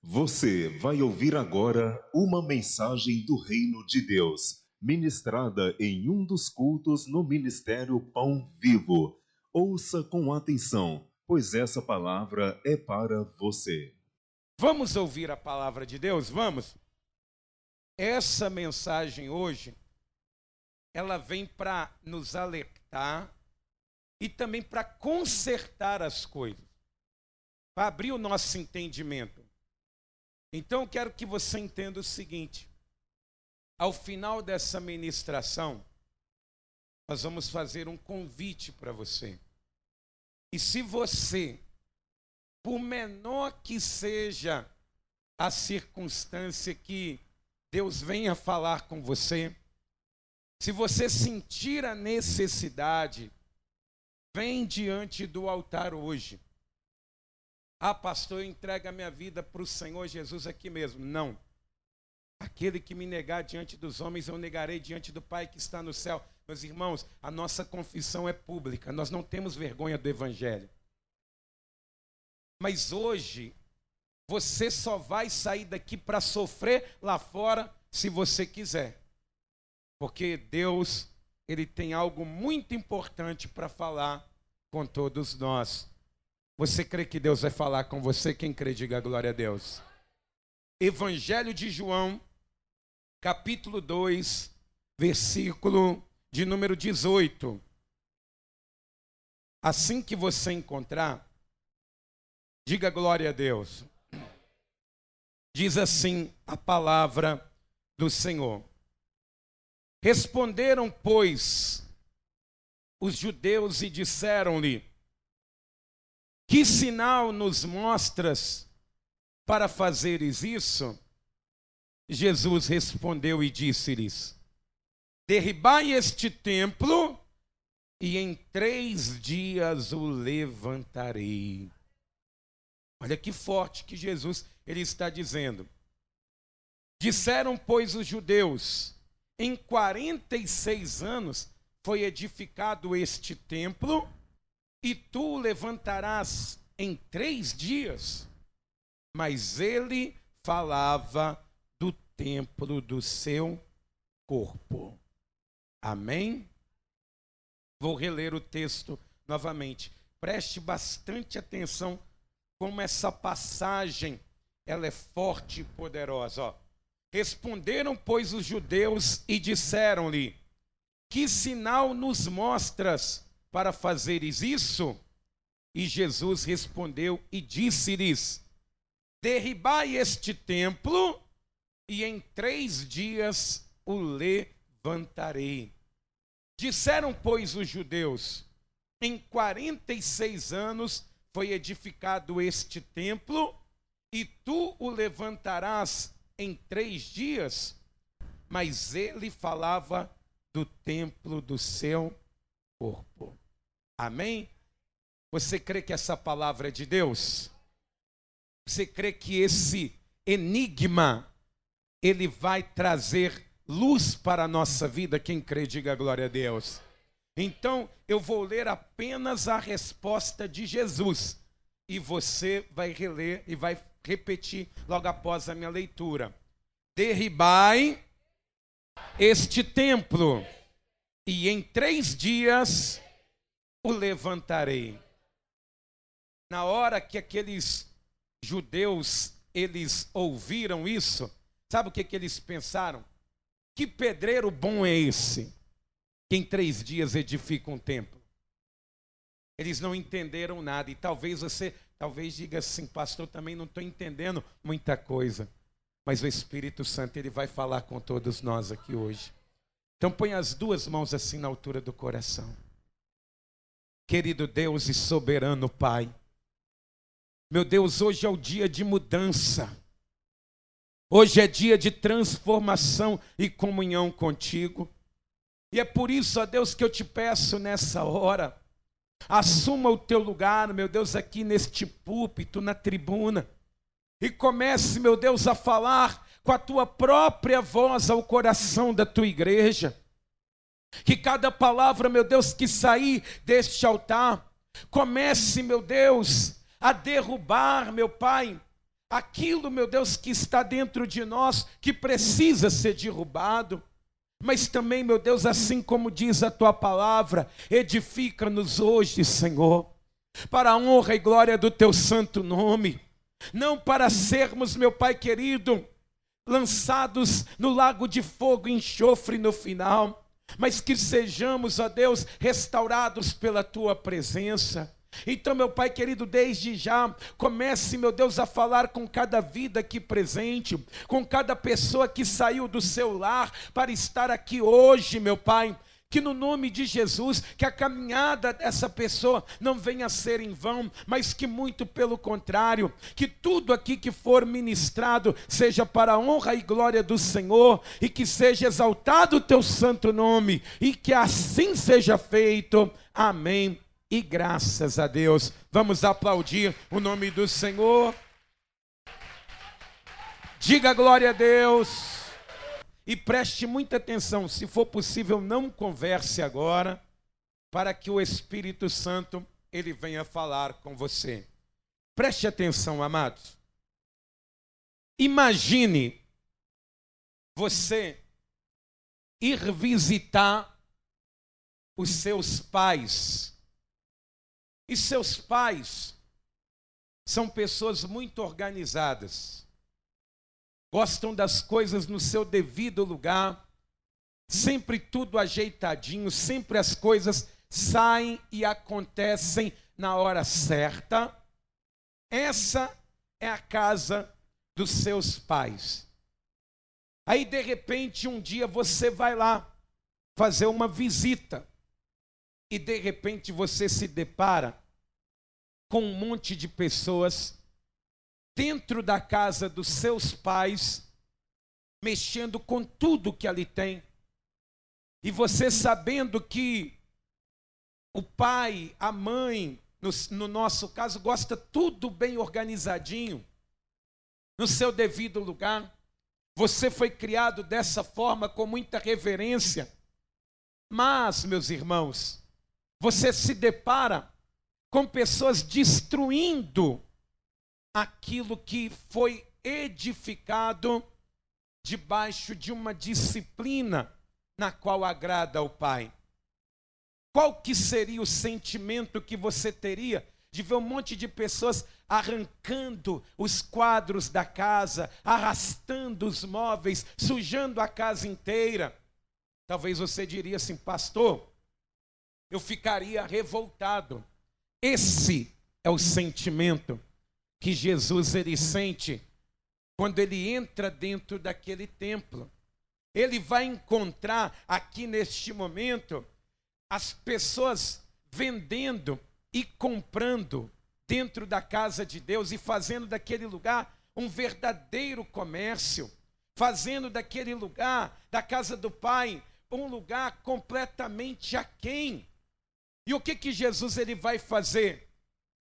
Você vai ouvir agora uma mensagem do Reino de Deus, ministrada em um dos cultos no Ministério Pão Vivo. Ouça com atenção, pois essa palavra é para você. Vamos ouvir a palavra de Deus? Vamos? Essa mensagem hoje, ela vem para nos alertar e também para consertar as coisas, para abrir o nosso entendimento. Então, eu quero que você entenda o seguinte: ao final dessa ministração, nós vamos fazer um convite para você. E se você, por menor que seja a circunstância que Deus venha falar com você, se você sentir a necessidade, vem diante do altar hoje. Ah, pastor, eu entrego a minha vida para o Senhor Jesus aqui mesmo. Não. Aquele que me negar diante dos homens, eu negarei diante do Pai que está no céu. Meus irmãos, a nossa confissão é pública. Nós não temos vergonha do Evangelho. Mas hoje, você só vai sair daqui para sofrer lá fora, se você quiser. Porque Deus, Ele tem algo muito importante para falar com todos nós. Você crê que Deus vai falar com você? Quem crê, diga glória a Deus. Evangelho de João, capítulo 2, versículo de número 18. Assim que você encontrar, diga glória a Deus. Diz assim a palavra do Senhor. Responderam, pois, os judeus e disseram-lhe: que sinal nos mostras para fazeres isso? Jesus respondeu e disse-lhes: derribai este templo e em 3 dias o levantarei. Olha que forte que Jesus ele está dizendo. Disseram, pois, os judeus: em 46 anos foi edificado este templo, e tu o levantarás em 3 dias. Mas ele falava do templo do seu corpo. Amém? Vou reler o texto novamente. Preste bastante atenção como essa passagem ela é forte e poderosa. Ó. Responderam, pois, os judeus e disseram-lhe: que sinal nos mostras para fazeres isso? E Jesus respondeu e disse-lhes: derribai este templo e em 3 dias o levantarei. Disseram, pois, os judeus: em 46 anos foi edificado este templo e tu o levantarás em 3 dias? Mas ele falava do templo do seu corpo. Amém? Você crê que essa palavra é de Deus? Você crê que esse enigma ele vai trazer luz para a nossa vida? Quem crê, diga glória a Deus. Então, eu vou ler apenas a resposta de Jesus. E você vai reler e vai repetir logo após a minha leitura. Derribai este templo, e em 3 dias o levantarei. Na hora que aqueles judeus, eles ouviram isso, sabe o que eles pensaram? Que pedreiro bom é esse, que em 3 dias edifica um templo? Eles não entenderam nada, e talvez diga assim: pastor, também não estou entendendo muita coisa. Mas o Espírito Santo, ele vai falar com todos nós aqui hoje. Então põe as 2 mãos assim na altura do coração. Querido Deus e soberano Pai, meu Deus, hoje é o dia de mudança. Hoje é dia de transformação e comunhão contigo. E é por isso, ó Deus, que eu te peço nessa hora, assuma o teu lugar, meu Deus, aqui neste púlpito, na tribuna. E comece, meu Deus, a falar com a tua própria voz ao coração da tua igreja. Que cada palavra, meu Deus, que sair deste altar, comece, meu Deus, a derrubar, meu Pai, aquilo, meu Deus, que está dentro de nós, que precisa ser derrubado. Mas também, meu Deus, assim como diz a tua palavra, edifica-nos hoje, Senhor, para a honra e glória do teu santo nome, não para sermos, meu Pai querido, lançados no lago de fogo e enxofre no final, mas que sejamos, ó Deus, restaurados pela tua presença. Então, meu Pai querido, desde já, comece, meu Deus, a falar com cada vida aqui presente, com cada pessoa que saiu do seu lar para estar aqui hoje, meu Pai. Que no nome de Jesus, que a caminhada dessa pessoa não venha a ser em vão, mas que muito pelo contrário, que tudo aqui que for ministrado seja para a honra e glória do Senhor, e que seja exaltado o teu santo nome, e que assim seja feito. Amém. E graças a Deus. Vamos aplaudir o nome do Senhor. Diga glória a Deus. E preste muita atenção, se for possível, não converse agora, para que o Espírito Santo, ele venha falar com você. Preste atenção, amados. Imagine você ir visitar os seus pais. E seus pais são pessoas muito organizadas. Gostam das coisas no seu devido lugar, sempre tudo ajeitadinho, sempre as coisas saem e acontecem na hora certa. Essa é a casa dos seus pais. Aí, de repente, um dia você vai lá fazer uma visita e, de repente, você se depara com um monte de pessoas dentro da casa dos seus pais, mexendo com tudo que ali tem. E você sabendo que o pai, a mãe, no nosso caso, gosta tudo bem organizadinho, no seu devido lugar. Você foi criado dessa forma, com muita reverência. Mas, meus irmãos, você se depara com pessoas destruindo aquilo que foi edificado debaixo de uma disciplina na qual agrada ao Pai. Qual que seria o sentimento que você teria de ver um monte de pessoas arrancando os quadros da casa, arrastando os móveis, sujando a casa inteira? Talvez você diria assim: pastor, eu ficaria revoltado. Esse é o sentimento que Jesus ele sente quando ele entra dentro daquele templo. Ele vai encontrar aqui neste momento as pessoas vendendo e comprando dentro da casa de Deus e fazendo daquele lugar um verdadeiro comércio, fazendo daquele lugar, da casa do Pai, um lugar completamente aquém. E o que Jesus ele vai fazer?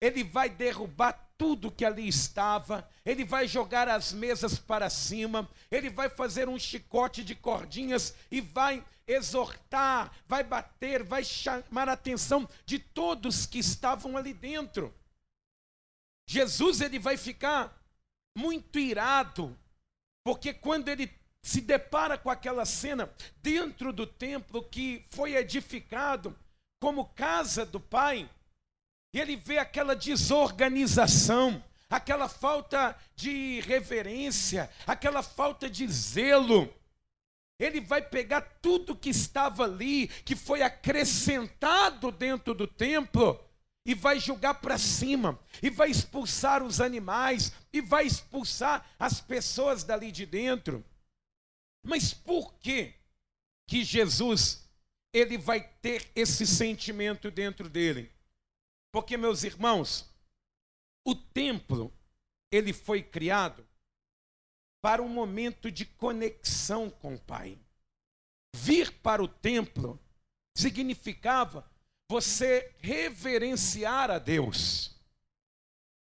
Ele vai derrubar tudo que ali estava, ele vai jogar as mesas para cima, ele vai fazer um chicote de cordinhas e vai exortar, vai bater, vai chamar a atenção de todos que estavam ali dentro. Jesus ele vai ficar muito irado, porque quando ele se depara com aquela cena dentro do templo que foi edificado como casa do Pai, e ele vê aquela desorganização, aquela falta de reverência, aquela falta de zelo. Ele vai pegar tudo que estava ali, que foi acrescentado dentro do templo, e vai jogar para cima, e vai expulsar os animais, e vai expulsar as pessoas dali de dentro. Mas por que Jesus ele vai ter esse sentimento dentro dele? Porque, meus irmãos, o templo, ele foi criado para um momento de conexão com o Pai. Vir para o templo significava você reverenciar a Deus.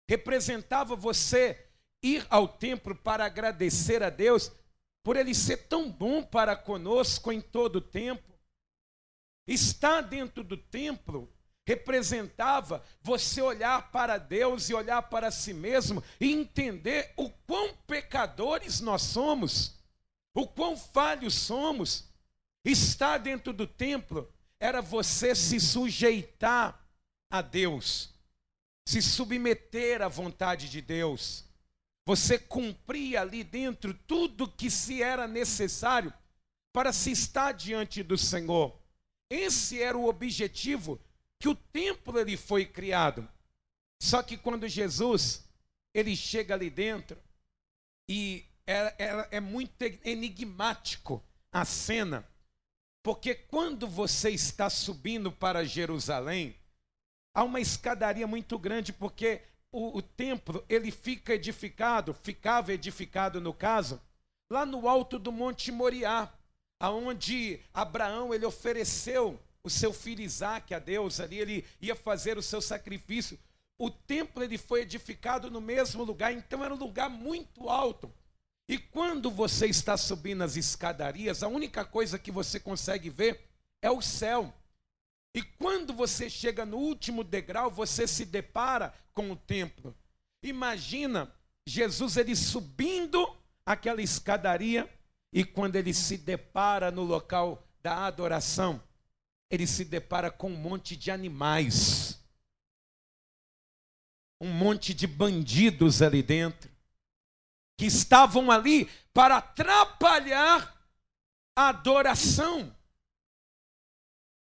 Representava você ir ao templo para agradecer a Deus por Ele ser tão bom para conosco em todo o tempo. Estar dentro do templo representava você olhar para Deus e olhar para si mesmo e entender o quão pecadores nós somos, o quão falhos somos. Estar dentro do templo era você se sujeitar a Deus, se submeter à vontade de Deus. Você cumpria ali dentro tudo que se era necessário para se estar diante do Senhor. Esse era o objetivo que o templo ele foi criado. Só que quando Jesus ele chega ali dentro, e é muito enigmático a cena, porque quando você está subindo para Jerusalém, há uma escadaria muito grande, porque o templo ele ficava edificado no caso, lá no alto do Monte Moriá, aonde Abraão ele ofereceu o seu filho Isaque a Deus, ali ele ia fazer o seu sacrifício. O templo ele foi edificado no mesmo lugar, então era um lugar muito alto. E quando você está subindo as escadarias, a única coisa que você consegue ver é o céu. E quando você chega no último degrau, você se depara com o templo. Imagina Jesus ele subindo aquela escadaria, e quando ele se depara no local da adoração, ele se depara com um monte de animais, um monte de bandidos ali dentro, que estavam ali para atrapalhar a adoração,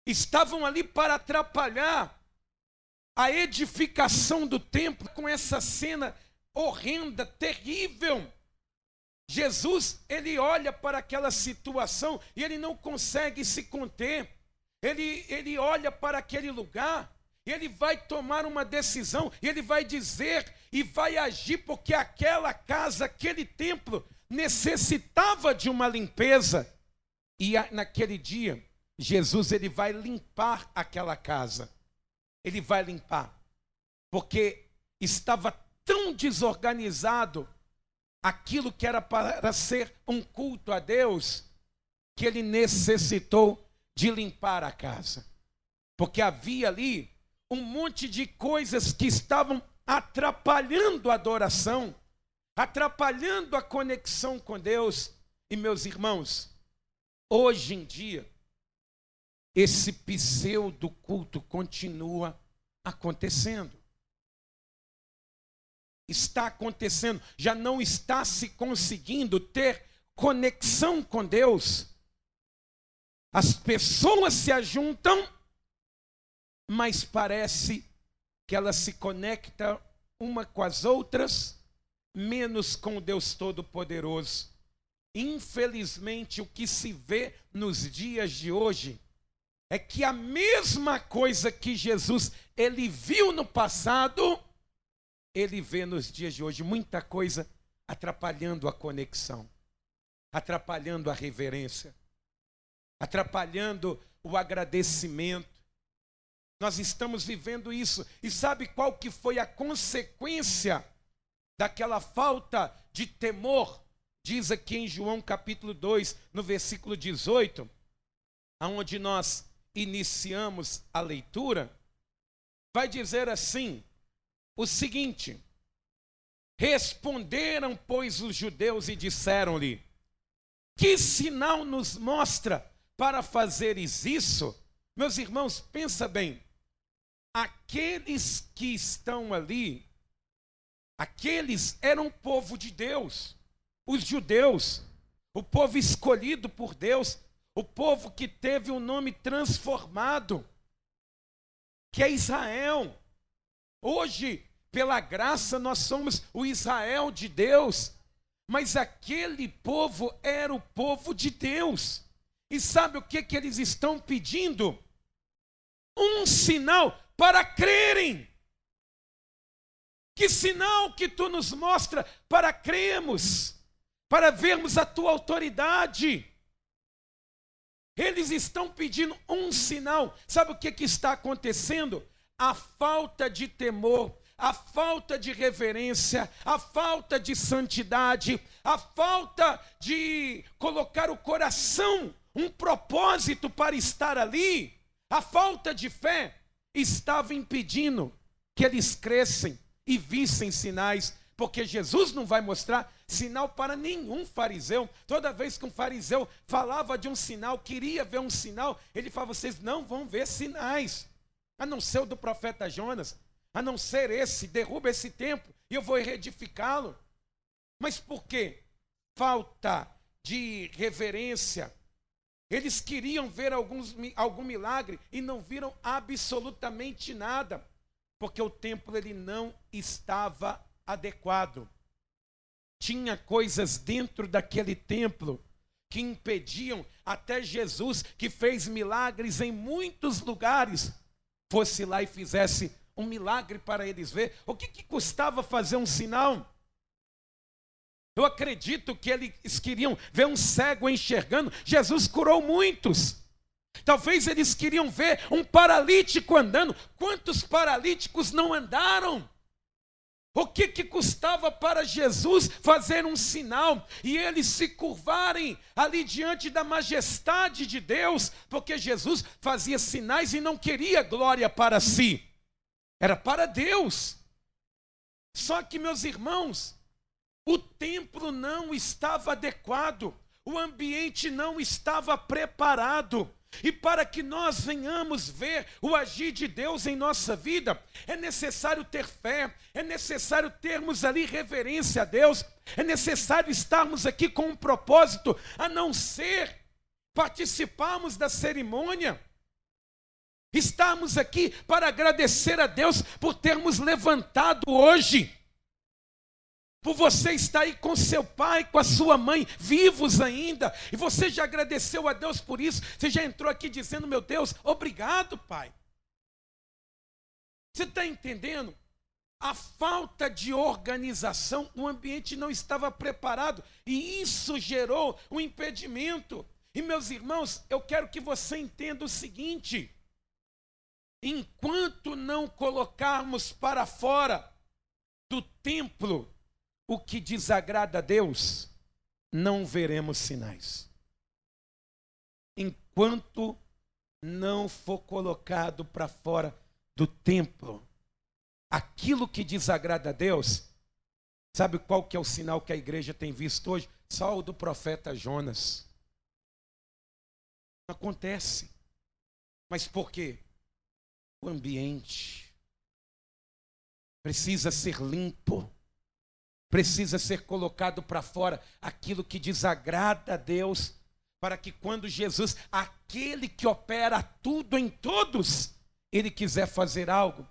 estavam ali para atrapalhar a edificação do templo, com essa cena horrenda, terrível. Jesus, ele olha para aquela situação e ele não consegue se conter. Ele olha para aquele lugar e ele vai tomar uma decisão, e ele vai dizer e vai agir, porque aquela casa, aquele templo necessitava de uma limpeza. E naquele dia, Jesus ele vai limpar aquela casa. Ele vai limpar, porque estava tão desorganizado aquilo que era para ser um culto a Deus, que ele necessitou de limpar a casa. Porque havia ali um monte de coisas que estavam atrapalhando a adoração, atrapalhando a conexão com Deus. E meus irmãos, hoje em dia, esse pseudo culto continua acontecendo. Está acontecendo, já não está se conseguindo ter conexão com Deus. As pessoas se ajuntam, mas parece que elas se conectam uma com as outras, menos com o Deus Todo-Poderoso. Infelizmente, o que se vê nos dias de hoje é que a mesma coisa que Jesus ele viu no passado, ele vê nos dias de hoje. Muita coisa atrapalhando a conexão, atrapalhando a reverência, atrapalhando o agradecimento. Nós estamos vivendo isso. E sabe qual que foi a consequência daquela falta de temor? Diz aqui em João capítulo 2, no versículo 18, aonde nós iniciamos a leitura, vai dizer assim, o seguinte: responderam, pois, os judeus e disseram-lhe: que sinal nos mostra para fazeres isso? Meus irmãos, pensa bem, aqueles que estão ali, aqueles eram o povo de Deus, os judeus, o povo escolhido por Deus, o povo que teve o nome transformado, que é Israel. Hoje, pela graça, nós somos o Israel de Deus, mas aquele povo era o povo de Deus. E sabe o que eles estão pedindo? Um sinal para crerem. Que sinal que tu nos mostra para crermos, para vermos a tua autoridade? Eles estão pedindo um sinal. Sabe o que está acontecendo? A falta de temor, a falta de reverência, a falta de santidade, a falta de colocar o coração, um propósito para estar ali, a falta de fé, estava impedindo que eles crescem e vissem sinais? Porque Jesus não vai mostrar sinal para nenhum fariseu. Toda vez que um fariseu falava de um sinal, queria ver um sinal, ele falava: vocês não vão ver sinais, a não ser o do profeta Jonas, a não ser esse, derruba esse templo e eu vou reedificá-lo. Mas por quê? Falta de reverência. Eles queriam ver algum milagre e não viram absolutamente nada, porque o templo ele não estava adequado. Tinha coisas dentro daquele templo que impediam até Jesus, que fez milagres em muitos lugares, fosse lá e fizesse um milagre para eles ver. O que custava fazer um sinal? Eu acredito que eles queriam ver um cego enxergando. Jesus curou muitos. Talvez eles queriam ver um paralítico andando. Quantos paralíticos não andaram? O que custava para Jesus fazer um sinal e eles se curvarem ali diante da majestade de Deus? Porque Jesus fazia sinais e não queria glória para si, era para Deus. Só que, meus irmãos, o templo não estava adequado, o ambiente não estava preparado. E para que nós venhamos ver o agir de Deus em nossa vida, é necessário ter fé, é necessário termos ali reverência a Deus, é necessário estarmos aqui com um propósito, a não ser participarmos da cerimônia. Estarmos aqui para agradecer a Deus por termos levantado hoje, por você estar aí com seu pai, com a sua mãe, vivos ainda, e você já agradeceu a Deus por isso, você já entrou aqui dizendo: meu Deus, obrigado, Pai. Você está entendendo? A falta de organização, o ambiente não estava preparado, e isso gerou um impedimento. E, meus irmãos, eu quero que você entenda o seguinte: enquanto não colocarmos para fora do templo o que desagrada a Deus, não veremos sinais. Enquanto não for colocado para fora do templo aquilo que desagrada a Deus, sabe qual que é o sinal que a igreja tem visto hoje? Só o do profeta Jonas. Acontece. Mas por quê? O ambiente precisa ser limpo. Precisa ser colocado para fora aquilo que desagrada a Deus, para que quando Jesus, aquele que opera tudo em todos, ele quiser fazer algo,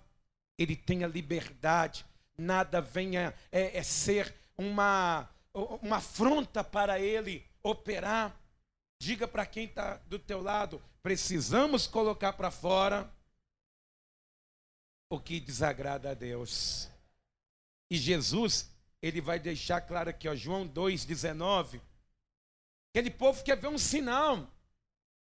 ele tenha liberdade, nada venha ser uma afronta para ele operar. Diga para quem está do teu lado: precisamos colocar para fora o que desagrada a Deus. E Jesus, ele vai deixar claro aqui, ó, João 2,19. Aquele povo quer ver um sinal.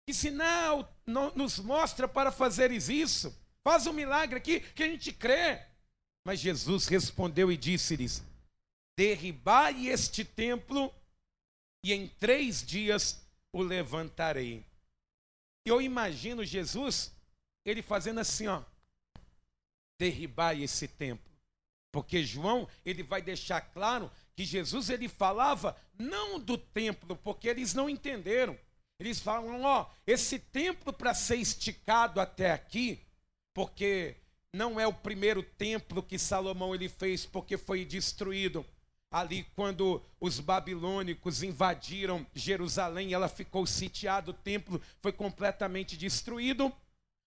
Que sinal nos mostra para fazeres isso? Faz um milagre aqui que a gente crê. Mas Jesus respondeu e disse-lhes: derribai este templo e em 3 dias o levantarei. Eu imagino Jesus, ele fazendo assim, ó: derribai esse templo. Porque João, ele vai deixar claro que Jesus, ele falava não do templo, porque eles não entenderam. Eles falam: ó, esse templo para ser esticado até aqui, porque não é o primeiro templo que Salomão ele fez, porque foi destruído ali quando os babilônicos invadiram Jerusalém, ela ficou sitiada, o templo foi completamente destruído.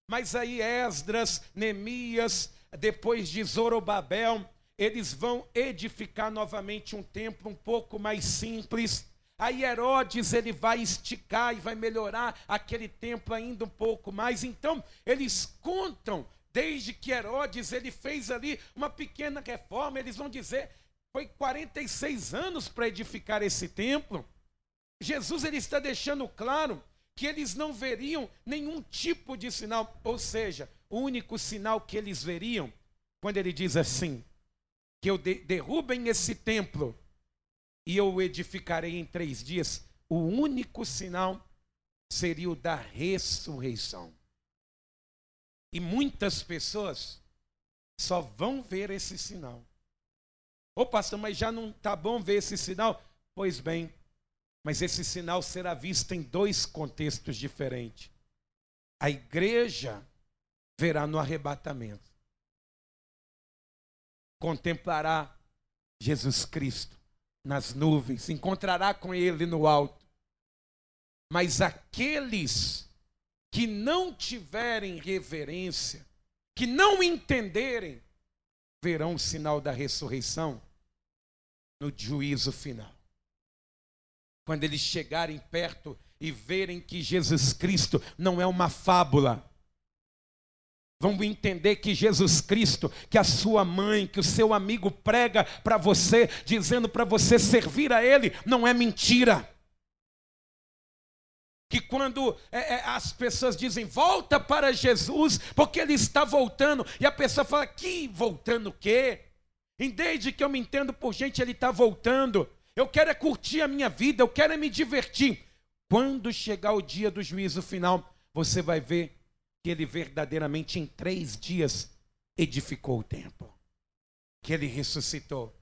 Mas aí Esdras, Neemias, depois de Zorobabel, eles vão edificar novamente um templo um pouco mais simples. Aí Herodes, ele vai esticar e vai melhorar aquele templo ainda um pouco mais. Então, eles contam, desde que Herodes, ele fez ali uma pequena reforma, eles vão dizer, foi 46 anos para edificar esse templo. Jesus, ele está deixando claro que eles não veriam nenhum tipo de sinal. Ou seja, o único sinal que eles veriam, quando ele diz assim, que eu derrubem esse templo e eu o edificarei em 3 dias, o único sinal seria o da ressurreição. E muitas pessoas só vão ver esse sinal. Ô pastor, mas já não está bom ver esse sinal? Pois bem, mas esse sinal será visto em dois contextos diferentes. A igreja verá no arrebatamento. Contemplará Jesus Cristo nas nuvens, se encontrará com Ele no alto. Mas aqueles que não tiverem reverência, que não entenderem, verão o sinal da ressurreição no juízo final. Quando eles chegarem perto e verem que Jesus Cristo não é uma fábula, vão entender que Jesus Cristo, que a sua mãe, que o seu amigo prega para você, dizendo para você servir a Ele, não é mentira. Que quando as pessoas dizem, volta para Jesus, porque Ele está voltando, e a pessoa fala, que voltando o quê? E desde que eu me entendo por gente, Ele está voltando. Eu quero é curtir a minha vida, eu quero é me divertir. Quando chegar o dia do juízo final, você vai ver que Ele verdadeiramente em 3 dias edificou o templo. Que Ele ressuscitou,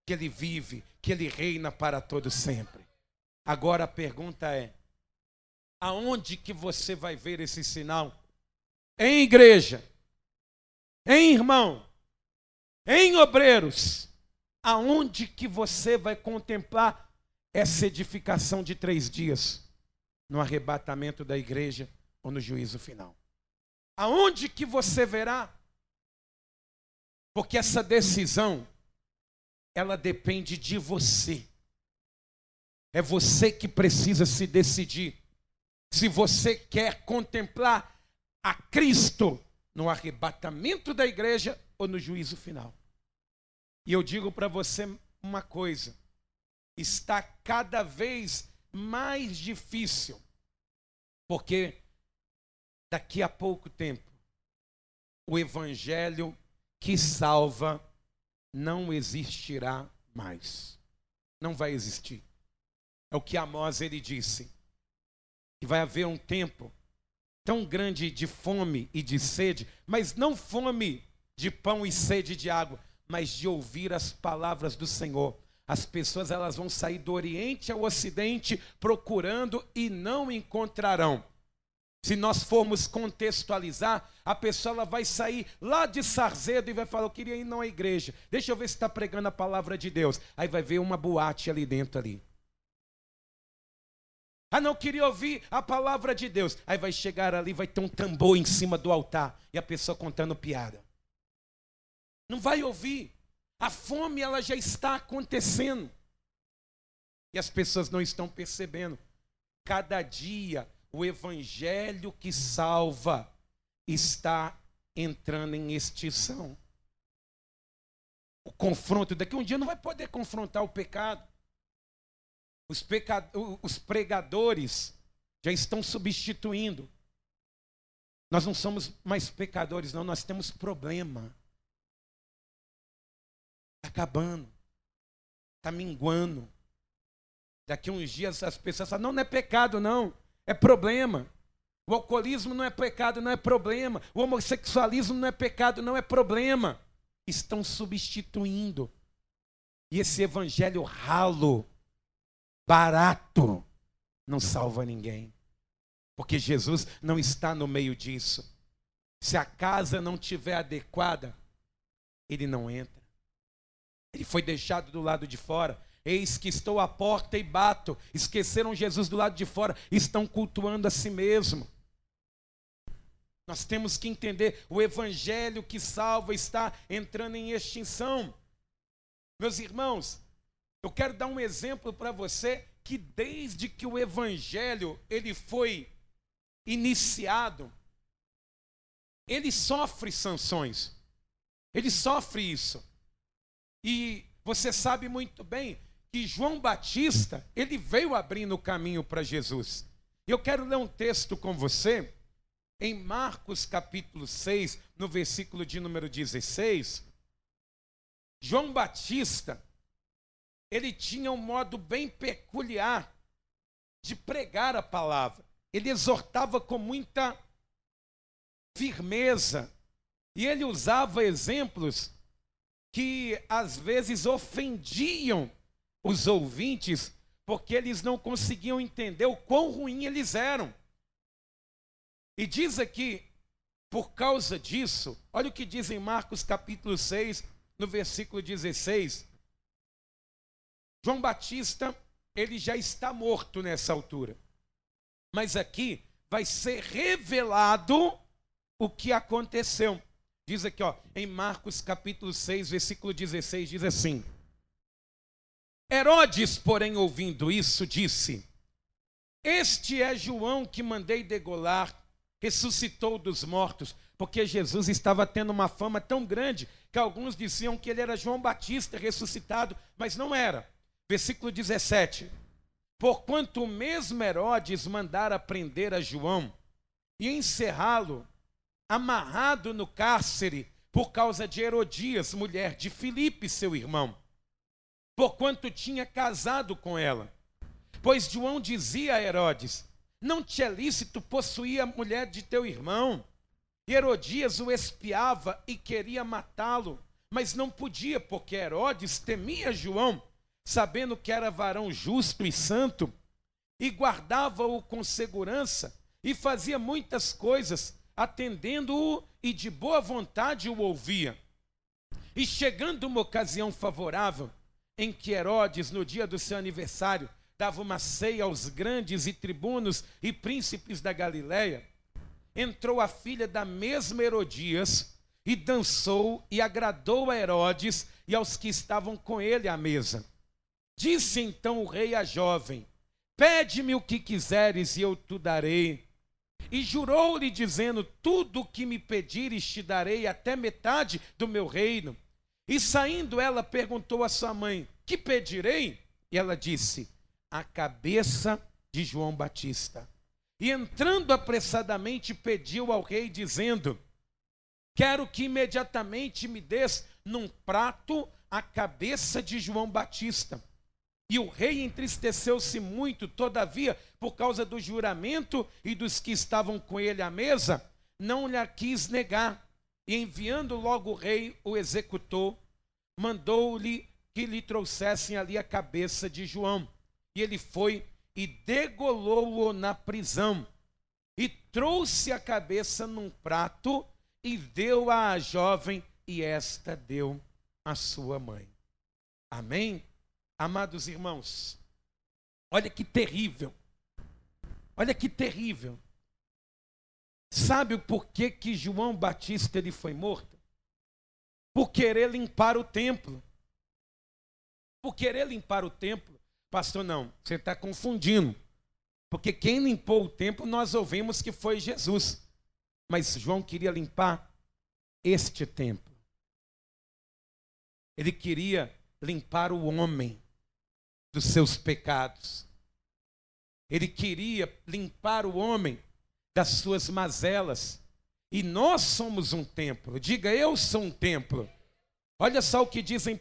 que Ele vive, que Ele reina para todo sempre. Agora a pergunta é, aonde que você vai ver esse sinal? Em igreja, em irmão, em obreiros. Aonde que você vai contemplar essa edificação de 3 dias? No arrebatamento da igreja ou no juízo final? Aonde que você verá? Porque essa decisão, ela depende de você. É você que precisa se decidir. Se você quer contemplar a Cristo no arrebatamento da igreja ou no juízo final. E eu digo para você uma coisa, está cada vez mais difícil, porque daqui a pouco tempo, o evangelho que salva não existirá mais. Não vai existir. É o que Amós ele disse. Que vai haver um tempo tão grande de fome e de sede, mas não fome de pão e sede de água, mas de ouvir as palavras do Senhor. As pessoas elas vão sair do Oriente ao Ocidente procurando e não encontrarão. Se nós formos contextualizar, a pessoa ela vai sair lá de Sarzedo e vai falar, eu queria ir não à igreja. Deixa eu ver se está pregando a palavra de Deus. Aí vai ver uma boate ali dentro ali. Ah, não, queria ouvir a palavra de Deus. Aí vai chegar ali, vai ter um tambor em cima do altar. E a pessoa contando piada. Não vai ouvir. A fome, ela já está acontecendo. E as pessoas não estão percebendo. Cada dia, o evangelho que salva está entrando em extinção. O confronto, daqui a um dia não vai poder confrontar o pecado. Os pregadores já estão substituindo. Nós não somos mais pecadores, não, nós temos problema. Está acabando, está minguando. Daqui a uns dias as pessoas falam, não é pecado não, é problema. O alcoolismo não é pecado, não é problema. O homossexualismo não é pecado, não é problema. Estão substituindo. E esse evangelho ralo, barato, não salva ninguém. Porque Jesus não está no meio disso. Se a casa não estiver adequada, ele não entra. Ele foi deixado do lado de fora. Eis que estou à porta e bato. Esqueceram Jesus do lado de fora. Estão cultuando a si mesmo. Nós temos que entender, o evangelho que salva está entrando em extinção. Meus irmãos, eu quero dar um exemplo para você que desde que o evangelho ele foi iniciado, ele sofre sanções. Ele sofre isso. E você sabe muito bem que João Batista, ele veio abrindo o caminho para Jesus. E eu quero ler um texto com você, em Marcos capítulo 6, no versículo de número 16. João Batista, ele tinha um modo bem peculiar de pregar a palavra. Ele exortava com muita firmeza. E ele usava exemplos que às vezes ofendiam os ouvintes, porque eles não conseguiam entender o quão ruim eles eram. E diz aqui, por causa disso, olha o que diz em Marcos capítulo 6, no versículo 16. João Batista, ele já está morto nessa altura. Mas aqui vai ser revelado o que aconteceu. Diz aqui, em Marcos capítulo 6, versículo 16, diz assim: Herodes, porém, ouvindo isso, disse: Este é João que mandei degolar, ressuscitou dos mortos. Porque Jesus estava tendo uma fama tão grande que alguns diziam que ele era João Batista ressuscitado, mas não era. Versículo 17: Porquanto o mesmo Herodes mandara prender a João e encerrá-lo, amarrado no cárcere, por causa de Herodias, mulher de Filipe, seu irmão, porquanto tinha casado com ela. Pois João dizia a Herodes: Não te é lícito possuir a mulher de teu irmão. E Herodias o espiava e queria matá-lo, mas não podia, porque Herodes temia João, sabendo que era varão justo e santo, e guardava-o com segurança, e fazia muitas coisas, atendendo-o e de boa vontade o ouvia. E chegando uma ocasião favorável, em que Herodes, no dia do seu aniversário, dava uma ceia aos grandes e tribunos e príncipes da Galileia, entrou a filha da mesma Herodias e dançou e agradou a Herodes e aos que estavam com ele à mesa. Disse então o rei à jovem: Pede-me o que quiseres e eu te darei. E jurou-lhe dizendo: Tudo o que me pedires te darei, até metade do meu reino. E saindo ela perguntou a sua mãe: Que pedirei? E ela disse: A cabeça de João Batista. E entrando apressadamente pediu ao rei dizendo: Quero que imediatamente me des num prato a cabeça de João Batista. E o rei entristeceu-se muito, todavia, por causa do juramento e dos que estavam com ele à mesa, não lhe quis negar. E enviando logo o rei o executou, mandou-lhe que lhe trouxessem ali a cabeça de João. E ele foi e degolou-o na prisão. E trouxe a cabeça num prato e deu-a à jovem, e esta deu à sua mãe. Amém? Amados irmãos, olha que terrível, olha que terrível. Sabe o porquê que João Batista ele foi morto? Por querer limpar o templo. Por querer limpar o templo. Pastor, não, você está confundindo. Porque quem limpou o templo nós ouvimos que foi Jesus. Mas João queria limpar este templo. Ele queria limpar o homem dos seus pecados. Ele queria limpar o homem das suas mazelas. E nós somos um templo. Diga, eu sou um templo. Olha só o que diz em 1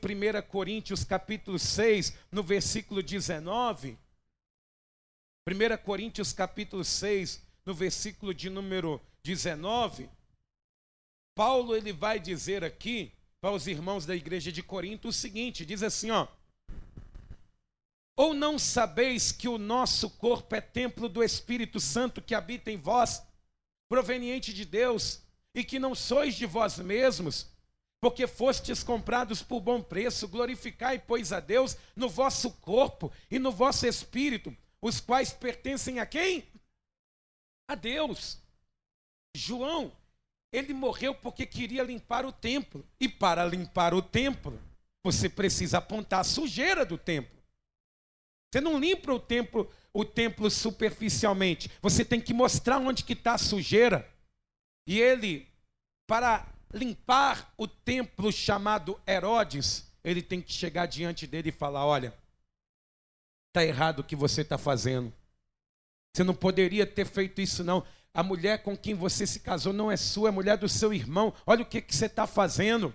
Coríntios capítulo 6, no versículo 19. 1 Coríntios capítulo 6, no versículo de número 19. Paulo ele vai dizer aqui para os irmãos da igreja de Corinto o seguinte, diz assim, Ou não sabeis que o nosso corpo é templo do Espírito Santo que habita em vós, proveniente de Deus, e que não sois de vós mesmos, porque fostes comprados por bom preço? Glorificai, pois, a Deus no vosso corpo e no vosso espírito, os quais pertencem a quem? A Deus. João, ele morreu porque queria limpar o templo. E para limpar o templo, você precisa apontar a sujeira do templo. Você não limpa o templo superficialmente. Você tem que mostrar onde que está a sujeira. E ele, para limpar o templo chamado Herodes, ele tem que chegar diante dele e falar: olha, está errado o que você está fazendo. Você não poderia ter feito isso não. A mulher com quem você se casou não é sua, é mulher do seu irmão. Olha o que você está fazendo.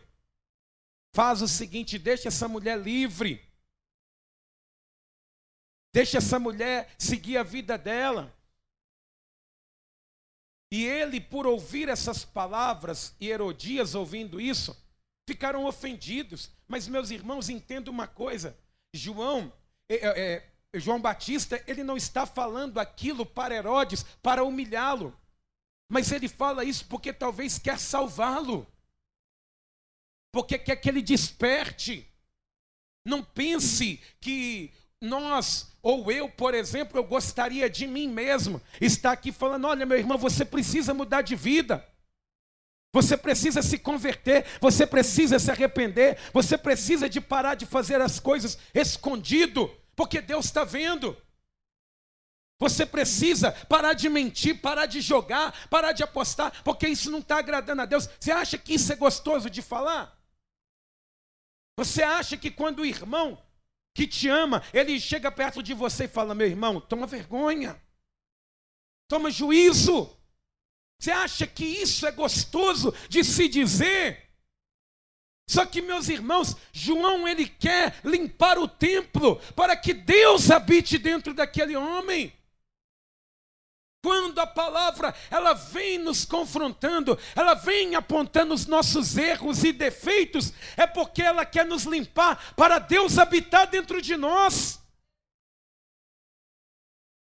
Faz o seguinte, deixa essa mulher livre. Deixa essa mulher seguir a vida dela. E ele, por ouvir essas palavras, e Herodias ouvindo isso, ficaram ofendidos. Mas, meus irmãos, entendam uma coisa. João Batista, ele não está falando aquilo para Herodes, para humilhá-lo. Mas ele fala isso porque talvez quer salvá-lo. Porque quer que ele desperte. Não pense que nós, ou eu, por exemplo, eu gostaria de mim mesmo estar aqui falando, olha, meu irmão, você precisa mudar de vida. Você precisa se converter, você precisa se arrepender, você precisa de parar de fazer as coisas escondido, porque Deus está vendo. Você precisa parar de mentir, parar de jogar, parar de apostar, porque isso não está agradando a Deus. Você acha que isso é gostoso de falar? Você acha que quando o irmão que te ama, ele chega perto de você e fala, meu irmão, toma vergonha, toma juízo. Você acha que isso é gostoso de se dizer? Só que, meus irmãos, João, ele quer limpar o templo para que Deus habite dentro daquele homem. Quando a palavra, ela vem nos confrontando, ela vem apontando os nossos erros e defeitos, é porque ela quer nos limpar para Deus habitar dentro de nós.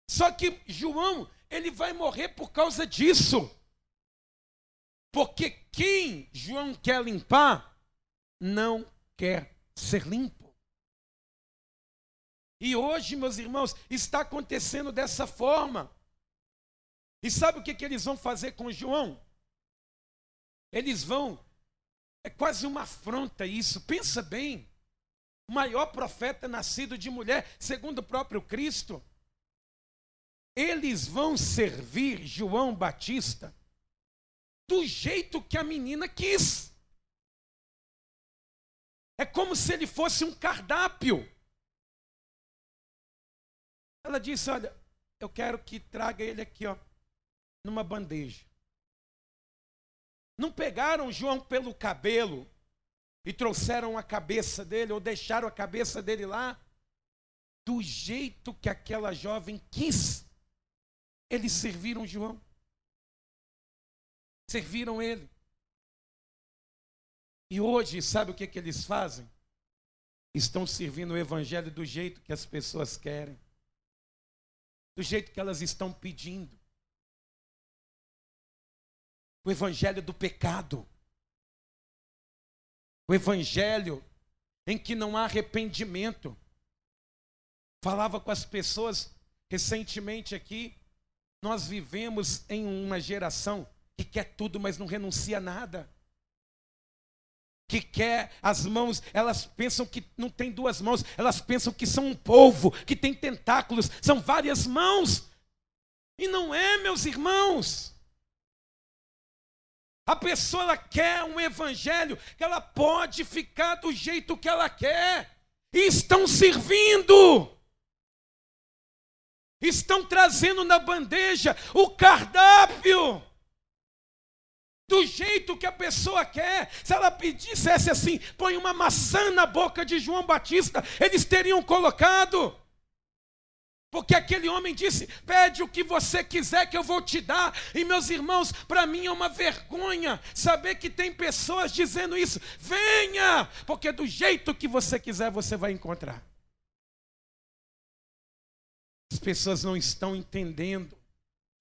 Só que João, ele vai morrer por causa disso. Porque quem João quer limpar, não quer ser limpo. E hoje, meus irmãos, está acontecendo dessa forma. E sabe o que eles vão fazer com João? Eles vão, é quase uma afronta isso, pensa bem. O maior profeta nascido de mulher, segundo o próprio Cristo. Eles vão servir João Batista do jeito que a menina quis. É como se ele fosse um cardápio. Ela disse, olha, eu quero que traga ele aqui, ó, numa bandeja. Não pegaram João pelo cabelo e trouxeram a cabeça dele, ou deixaram a cabeça dele lá. Do jeito que aquela jovem quis, eles serviram João. Serviram ele. E hoje, sabe o que eles fazem? Estão servindo o evangelho do jeito que as pessoas querem. Do jeito que elas estão pedindo. O evangelho do pecado. O evangelho em que não há arrependimento. Falava com as pessoas recentemente aqui. Nós vivemos em uma geração que quer tudo, mas não renuncia a nada. Que quer as mãos, elas pensam que não tem duas mãos, elas pensam que são um polvo, que tem tentáculos, são várias mãos. E não é, meus irmãos. A pessoa, ela quer um evangelho que ela pode ficar do jeito que ela quer. E estão servindo. Estão trazendo na bandeja o cardápio. Do jeito que a pessoa quer. Se ela dissesse assim, põe uma maçã na boca de João Batista, eles teriam colocado. Porque aquele homem disse, pede o que você quiser que eu vou te dar. E meus irmãos, para mim é uma vergonha saber que tem pessoas dizendo isso. Venha, porque do jeito que você quiser você vai encontrar. As pessoas não estão entendendo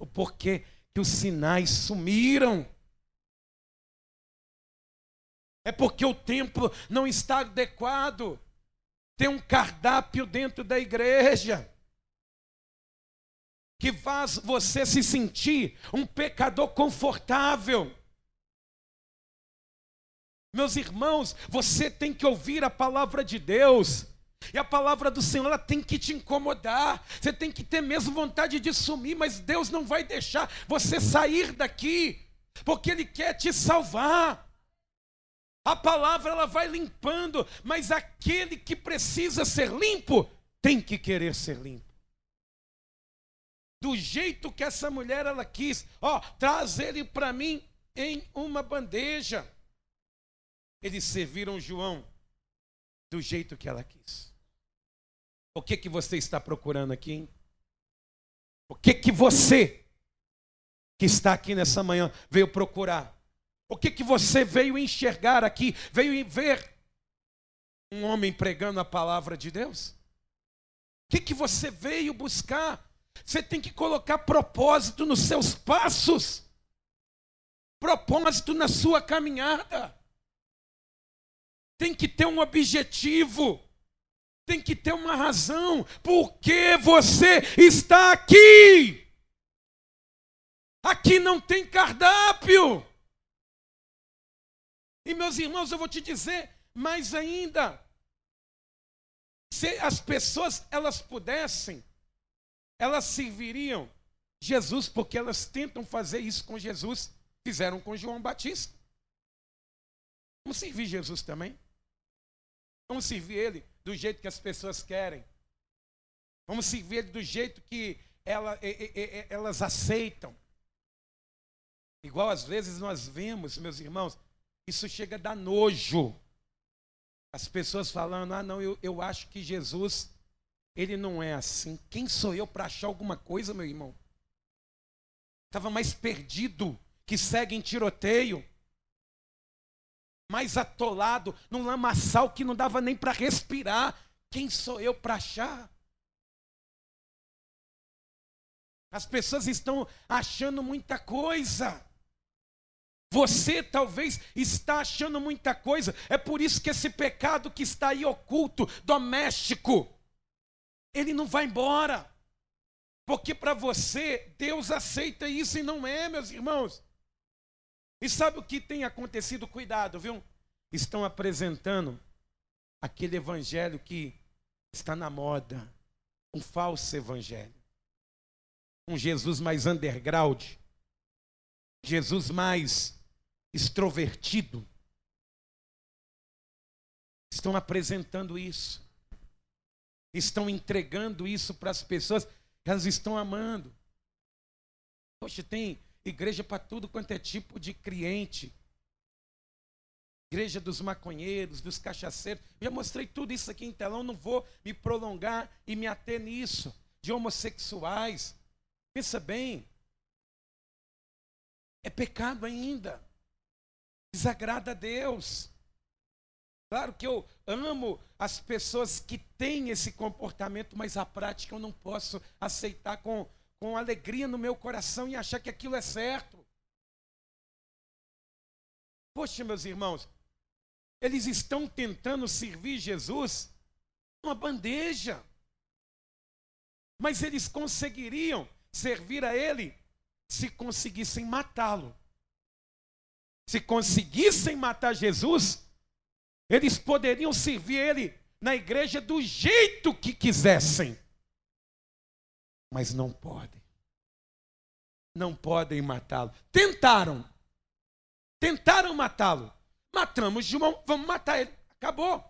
o porquê que os sinais sumiram. É porque o templo não está adequado. Tem um cardápio dentro da igreja que faz você se sentir um pecador confortável. Meus irmãos, você tem que ouvir a palavra de Deus. E a palavra do Senhor, ela tem que te incomodar. Você tem que ter mesmo vontade de sumir, mas Deus não vai deixar você sair daqui, porque Ele quer te salvar. A palavra, ela vai limpando, mas aquele que precisa ser limpo, tem que querer ser limpo. Do jeito que essa mulher, ela quis. Ó, traz ele para mim em uma bandeja. Eles serviram João do jeito que ela quis. O que você está procurando aqui, hein? O que você que está aqui nessa manhã veio procurar? O que você veio enxergar aqui? Veio ver um homem pregando a palavra de Deus? O que você veio buscar? Você tem que colocar propósito nos seus passos, propósito na sua caminhada. Tem que ter um objetivo, tem que ter uma razão. Por que você está aqui? Aqui não tem cardápio. E meus irmãos, eu vou te dizer mais ainda. Se as pessoas elas pudessem, elas serviriam Jesus, porque elas tentam fazer isso com Jesus, fizeram com João Batista. Vamos servir Jesus também. Vamos servir Ele do jeito que as pessoas querem. Vamos servir Ele do jeito que elas aceitam. Igual às vezes nós vemos, meus irmãos, isso chega a dar nojo. As pessoas falando, não, eu acho que Jesus, Ele não é assim. Quem sou eu para achar alguma coisa, meu irmão? Estava mais perdido que segue em tiroteio. Mais atolado num lamaçal que não dava nem para respirar. Quem sou eu para achar? As pessoas estão achando muita coisa. Você talvez está achando muita coisa. É por isso que esse pecado que está aí oculto, doméstico, ele não vai embora. Porque para você, Deus aceita isso e não é, meus irmãos. E sabe o que tem acontecido? Cuidado, viu? Estão apresentando aquele evangelho que está na moda. Um falso evangelho. Um Jesus mais underground. Jesus mais extrovertido. Estão apresentando isso. Estão entregando isso para as pessoas. Elas estão amando. Poxa, tem igreja para tudo quanto é tipo de crente. Igreja dos maconheiros, dos cachaceiros. Eu já mostrei tudo isso aqui em telão, não vou me prolongar e me ater nisso. De homossexuais. Pensa bem. É pecado ainda. Desagrada a Deus. Claro que eu amo as pessoas que têm esse comportamento, mas a prática eu não posso aceitar com alegria no meu coração e achar que aquilo é certo. Poxa, meus irmãos, eles estão tentando servir Jesus numa bandeja. Mas eles conseguiriam servir a Ele se conseguissem matá-lo. Se conseguissem matar Jesus, eles poderiam servir Ele na igreja do jeito que quisessem. Mas não podem. Não podem matá-lo. Tentaram matá-lo. Matamos João, vamos matar ele. Acabou.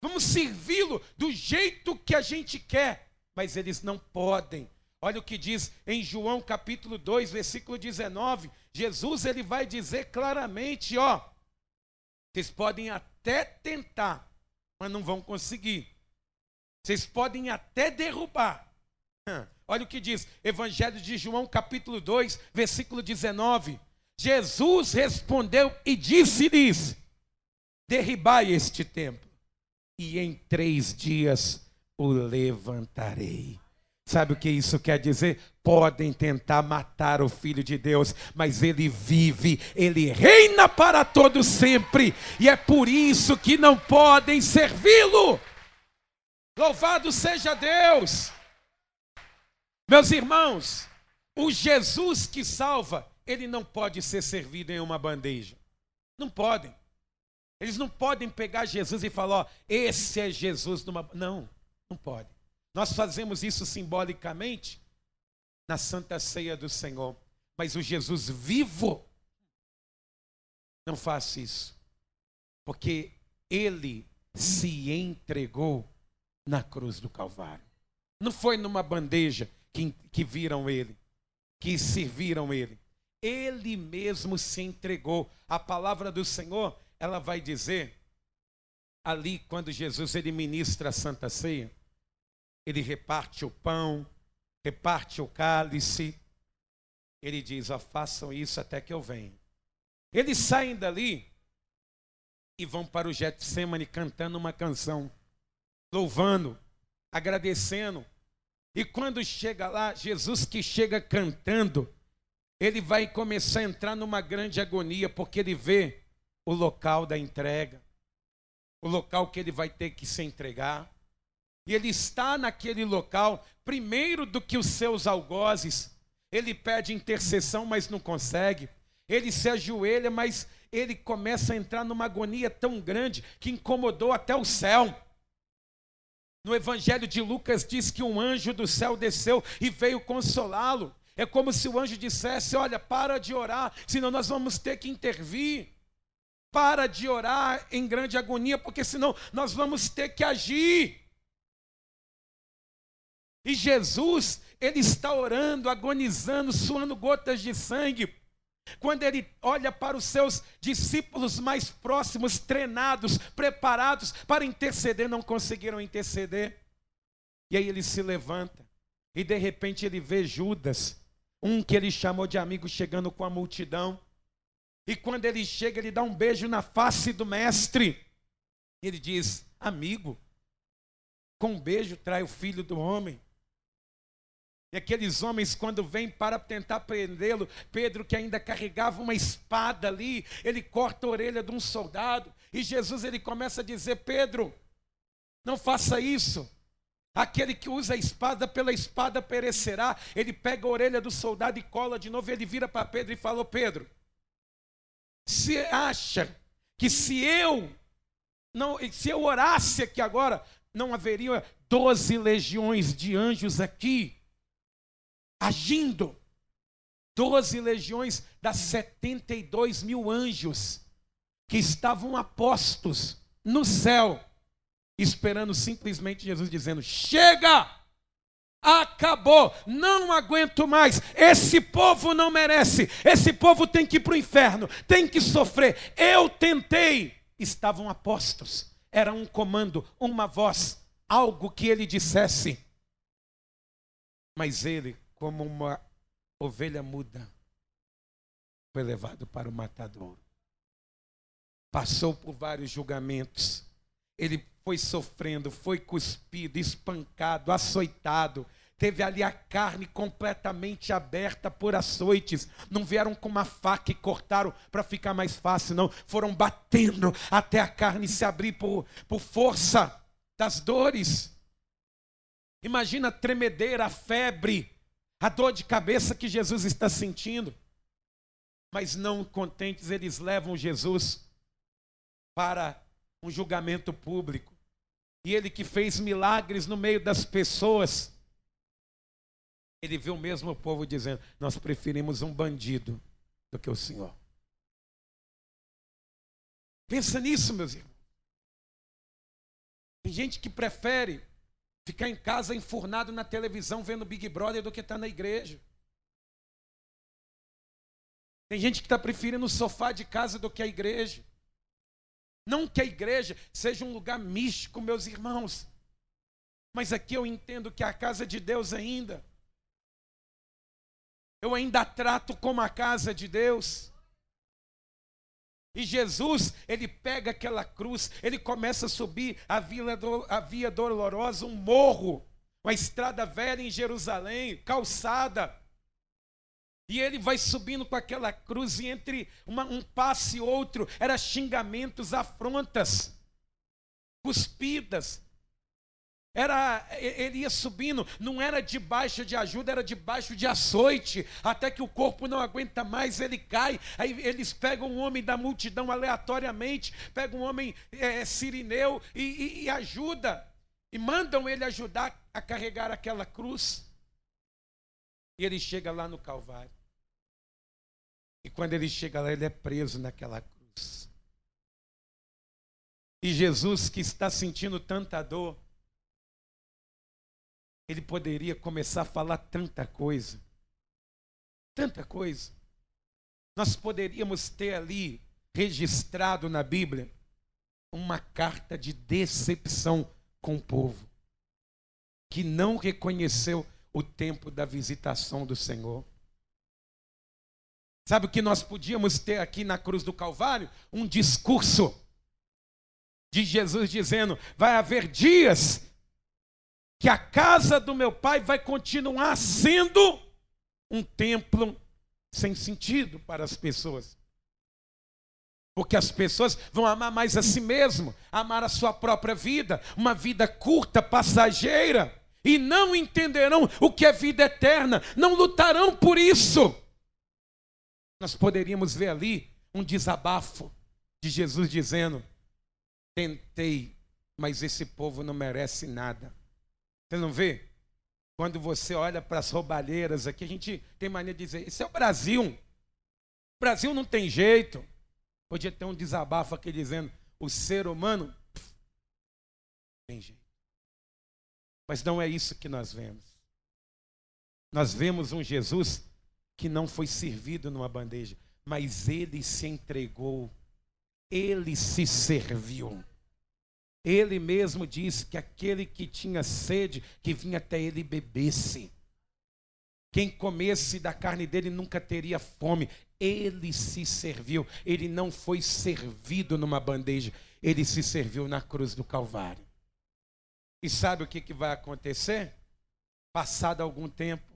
Vamos servi-lo do jeito que a gente quer. Mas eles não podem. Olha o que diz em João capítulo 2, versículo 19. Jesus ele vai dizer claramente, vocês podem até tentar, mas não vão conseguir. Vocês podem até derrubar. Olha o que diz, Evangelho de João capítulo 2, versículo 19. Jesus respondeu e disse-lhes, derribai este templo, e em 3 dias o levantarei. Sabe o que isso quer dizer? Podem tentar matar o Filho de Deus, mas Ele vive, Ele reina para todo sempre, e é por isso que não podem servi-lo. Louvado seja Deus! Meus irmãos, o Jesus que salva, Ele não pode ser servido em uma bandeja. Não podem. Eles não podem pegar Jesus e falar, esse é Jesus numa... Não pode. Nós fazemos isso simbolicamente na Santa Ceia do Senhor. Mas o Jesus vivo não faz isso. Porque Ele se entregou na cruz do Calvário. Não foi numa bandeja que viram Ele, que serviram Ele. Ele mesmo se entregou. A palavra do Senhor, ela vai dizer, ali quando Jesus ele ministra a Santa Ceia, Ele reparte o pão, reparte o cálice. Ele diz, ó, façam isso até que eu venha. Eles saem dali e vão para o Getsemane cantando uma canção, louvando, agradecendo. E quando chega lá, Jesus que chega cantando, ele vai começar a entrar numa grande agonia, porque ele vê o local da entrega, o local que ele vai ter que se entregar. E ele está naquele local, primeiro do que os seus algozes. Ele pede intercessão, mas não consegue. Ele se ajoelha, mas ele começa a entrar numa agonia tão grande que incomodou até o céu. No Evangelho de Lucas diz que um anjo do céu desceu e veio consolá-lo. É como se o anjo dissesse, olha, para de orar, senão nós vamos ter que intervir. Para de orar em grande agonia, porque senão nós vamos ter que agir. E Jesus, ele está orando, agonizando, suando gotas de sangue. Quando ele olha para os seus discípulos mais próximos, treinados, preparados para interceder, não conseguiram interceder. E aí ele se levanta e de repente ele vê Judas, um que ele chamou de amigo, chegando com a multidão. E quando ele chega, ele dá um beijo na face do mestre. Ele diz, amigo, com um beijo trai o filho do homem. E aqueles homens, quando vêm para tentar prendê-lo, Pedro, que ainda carregava uma espada ali, ele corta a orelha de um soldado. E Jesus, ele começa a dizer, Pedro, não faça isso. Aquele que usa a espada, pela espada perecerá. Ele pega a orelha do soldado e cola de novo. Ele vira para Pedro e falou, Pedro, você acha que se eu orasse aqui agora, não haveria 12 legiões de anjos aqui? Agindo, 12 legiões das 72 mil anjos que estavam apostos no céu, esperando simplesmente Jesus dizendo, chega, acabou, não aguento mais, esse povo não merece, esse povo tem que ir para o inferno, tem que sofrer, eu tentei. Estavam apostos, era um comando, uma voz, algo que ele dissesse, mas ele, como uma ovelha muda, foi levado para o matadouro. Passou por vários julgamentos. Ele foi sofrendo, foi cuspido, espancado, açoitado. Teve ali a carne completamente aberta por açoites. Não vieram com uma faca e cortaram para ficar mais fácil, não. Foram batendo até a carne se abrir por força das dores. Imagina a tremedeira, a febre, a dor de cabeça que Jesus está sentindo. Mas não contentes, eles levam Jesus para um julgamento público. E ele que fez milagres no meio das pessoas, ele viu o mesmo povo dizendo, nós preferimos um bandido do que o Senhor. Pensa nisso, meus irmãos. Tem gente que prefere ficar em casa enfurnado na televisão vendo Big Brother do que estar na igreja. Tem gente que está preferindo o sofá de casa do que a igreja. Não que a igreja seja um lugar místico, meus irmãos. Mas aqui eu entendo que é a casa de Deus ainda. Eu ainda a trato como a casa de Deus. E Jesus, ele pega aquela cruz, ele começa a subir a Via Dolorosa, um morro, uma estrada velha em Jerusalém, calçada. E ele vai subindo com aquela cruz e entre um passo e outro, era xingamentos, afrontas, cuspidas. Ele ia subindo, não era debaixo de ajuda, era debaixo de açoite, até que o corpo não aguenta mais, ele cai. Aí eles pegam um homem da multidão aleatoriamente, pegam um homem sirineu e ajuda, e mandam ele ajudar a carregar aquela cruz. E ele chega lá no Calvário. E quando ele chega lá, ele é preso naquela cruz. E Jesus, que está sentindo tanta dor, ele poderia começar a falar tanta coisa. Tanta coisa. Nós poderíamos ter ali, registrado na Bíblia, uma carta de decepção com o povo, que não reconheceu o tempo da visitação do Senhor. Sabe o que nós podíamos ter aqui na cruz do Calvário? Um discurso de Jesus dizendo: vai haver dias que a casa do meu Pai vai continuar sendo um templo sem sentido para as pessoas. Porque as pessoas vão amar mais a si mesmo, amar a sua própria vida, uma vida curta, passageira, e não entenderão o que é vida eterna, não lutarão por isso. Nós poderíamos ver ali um desabafo de Jesus dizendo: tentei, mas esse povo não merece nada. Você não vê? Quando você olha para as roubalheiras aqui, a gente tem mania de dizer: isso é o Brasil. O Brasil não tem jeito. Podia ter um desabafo aqui dizendo: o ser humano tem jeito. Mas não é isso que nós vemos. Nós vemos um Jesus que não foi servido numa bandeja, mas ele se entregou, ele se serviu. Ele mesmo disse que aquele que tinha sede, que vinha até ele e bebesse. Quem comesse da carne dele nunca teria fome. Ele se serviu. Ele não foi servido numa bandeja. Ele se serviu na cruz do Calvário. E sabe o que vai acontecer? Passado algum tempo,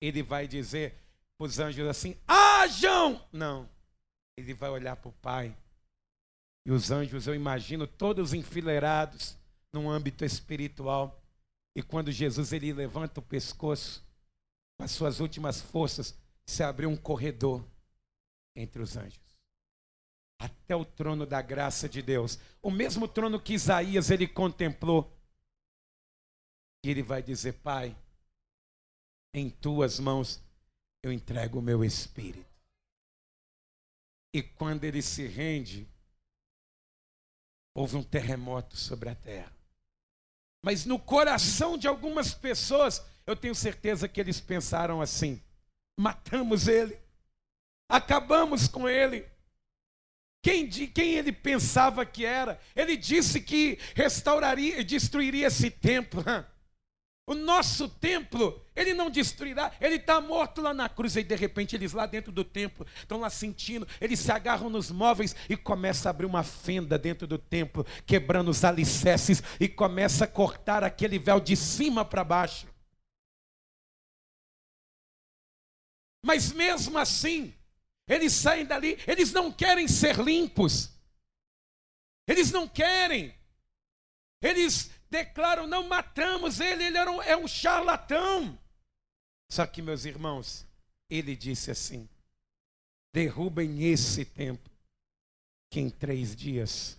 ele vai dizer para os anjos assim: hajam! Não. Ele vai olhar para o Pai. E os anjos, eu imagino, todos enfileirados num âmbito espiritual. E quando Jesus ele levanta o pescoço, com as suas últimas forças, se abriu um corredor entre os anjos, até o trono da graça de Deus. O mesmo trono que Isaías ele contemplou. E ele vai dizer: Pai, em tuas mãos eu entrego o meu espírito. E quando ele se rende, houve um terremoto sobre a terra. Mas no coração de algumas pessoas, eu tenho certeza que eles pensaram assim: matamos ele, acabamos com ele. Quem ele pensava que era? Ele disse que restauraria e destruiria esse templo. O nosso templo, ele não destruirá, ele está morto lá na cruz. E de repente eles lá dentro do templo estão lá sentindo, eles se agarram nos móveis e começa a abrir uma fenda dentro do templo, quebrando os alicerces, e começa a cortar aquele véu de cima para baixo. Mas mesmo assim, eles saem dali, eles não querem ser limpos, eles não querem, eles declaram: não matamos ele, é um charlatão. Só que, meus irmãos, ele disse assim: derrubem esse templo, que em 3 dias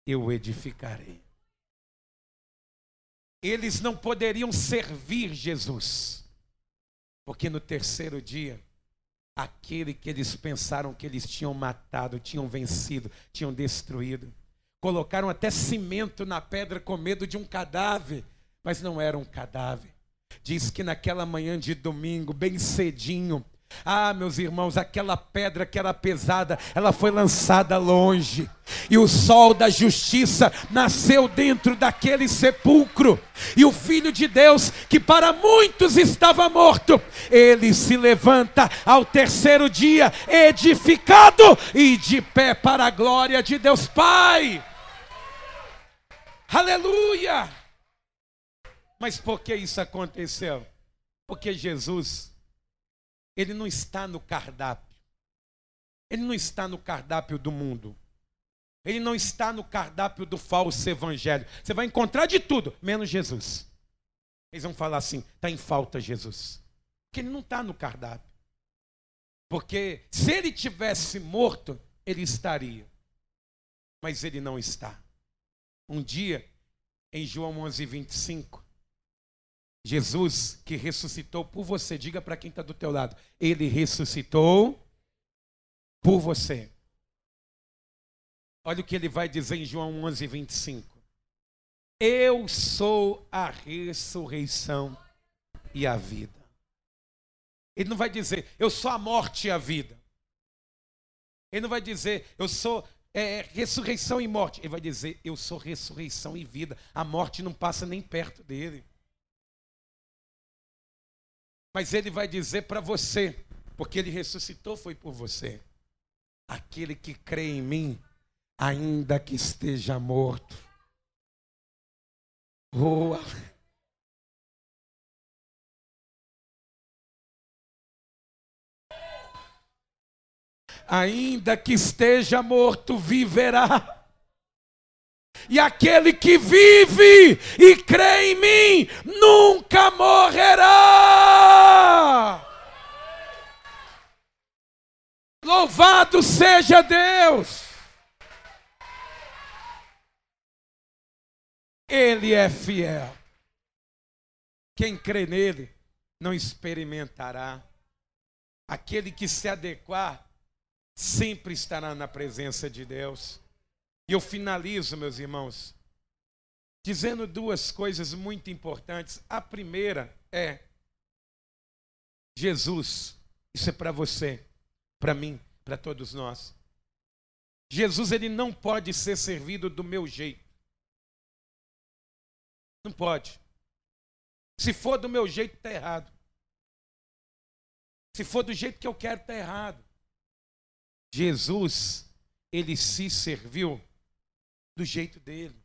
eu o edificarei. Eles não poderiam servir Jesus, porque no 3º dia, aquele que eles pensaram que eles tinham matado, tinham vencido, tinham destruído, colocaram até cimento na pedra com medo de um cadáver, mas não era um cadáver. Diz que naquela manhã de domingo, bem cedinho, meus irmãos, aquela pedra que era pesada, ela foi lançada longe. E o sol da justiça nasceu dentro daquele sepulcro. E o Filho de Deus, que para muitos estava morto, ele se levanta ao 3º dia, edificado e de pé para a glória de Deus Pai. Aleluia! Mas por que isso aconteceu? Porque Jesus, ele não está no cardápio. Ele não está no cardápio do mundo. Ele não está no cardápio do falso evangelho. Você vai encontrar de tudo, menos Jesus. Eles vão falar assim: está em falta Jesus. Porque ele não está no cardápio. Porque se ele tivesse morto, ele estaria. Mas ele não está. Um dia, em João 11:25, Jesus que ressuscitou por você, diga para quem está do teu lado: ele ressuscitou por você. Olha o que ele vai dizer em João 11:25. Eu sou a ressurreição e a vida. Ele não vai dizer: eu sou a morte e a vida. Ele não vai dizer: eu sou ressurreição e morte. Ele vai dizer: eu sou ressurreição e vida. A morte não passa nem perto dele. Mas ele vai dizer para você, Porque ele ressuscitou foi por você. Aquele que crê em mim, ainda que esteja morto. Oh, ainda que esteja morto, viverá. E aquele que vive e crê em mim, nunca morrerá. Louvado seja Deus. Ele é fiel. Quem crê nele não experimentará. Aquele que se adequar sempre estará na presença de Deus. E eu finalizo, meus irmãos, dizendo duas coisas muito importantes. A primeira é: Jesus, isso é para você, para mim, para todos nós. Jesus, ele não pode ser servido do meu jeito. Não pode. Se for do meu jeito, está errado. Se for do jeito que eu quero, está errado. Jesus, ele se serviu do jeito dele.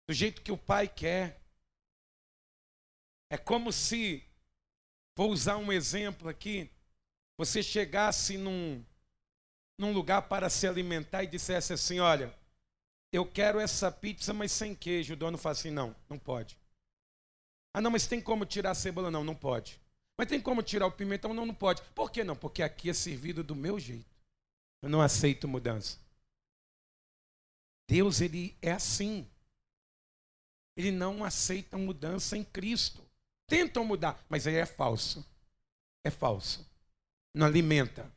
Do jeito que o Pai quer. É como se, vou usar um exemplo aqui, você chegasse num lugar para se alimentar e dissesse assim: olha, eu quero essa pizza, mas sem queijo. O dono fala assim: não, não pode. Ah, não, mas tem como tirar a cebola? Não, não pode. Mas tem como tirar o pimentão? Não, não pode. Por que não? Porque aqui é servido do meu jeito. Eu não aceito mudança. Deus, ele é assim. Ele não aceita mudança em Cristo. Tentam mudar, mas aí é falso. É falso. Não alimenta.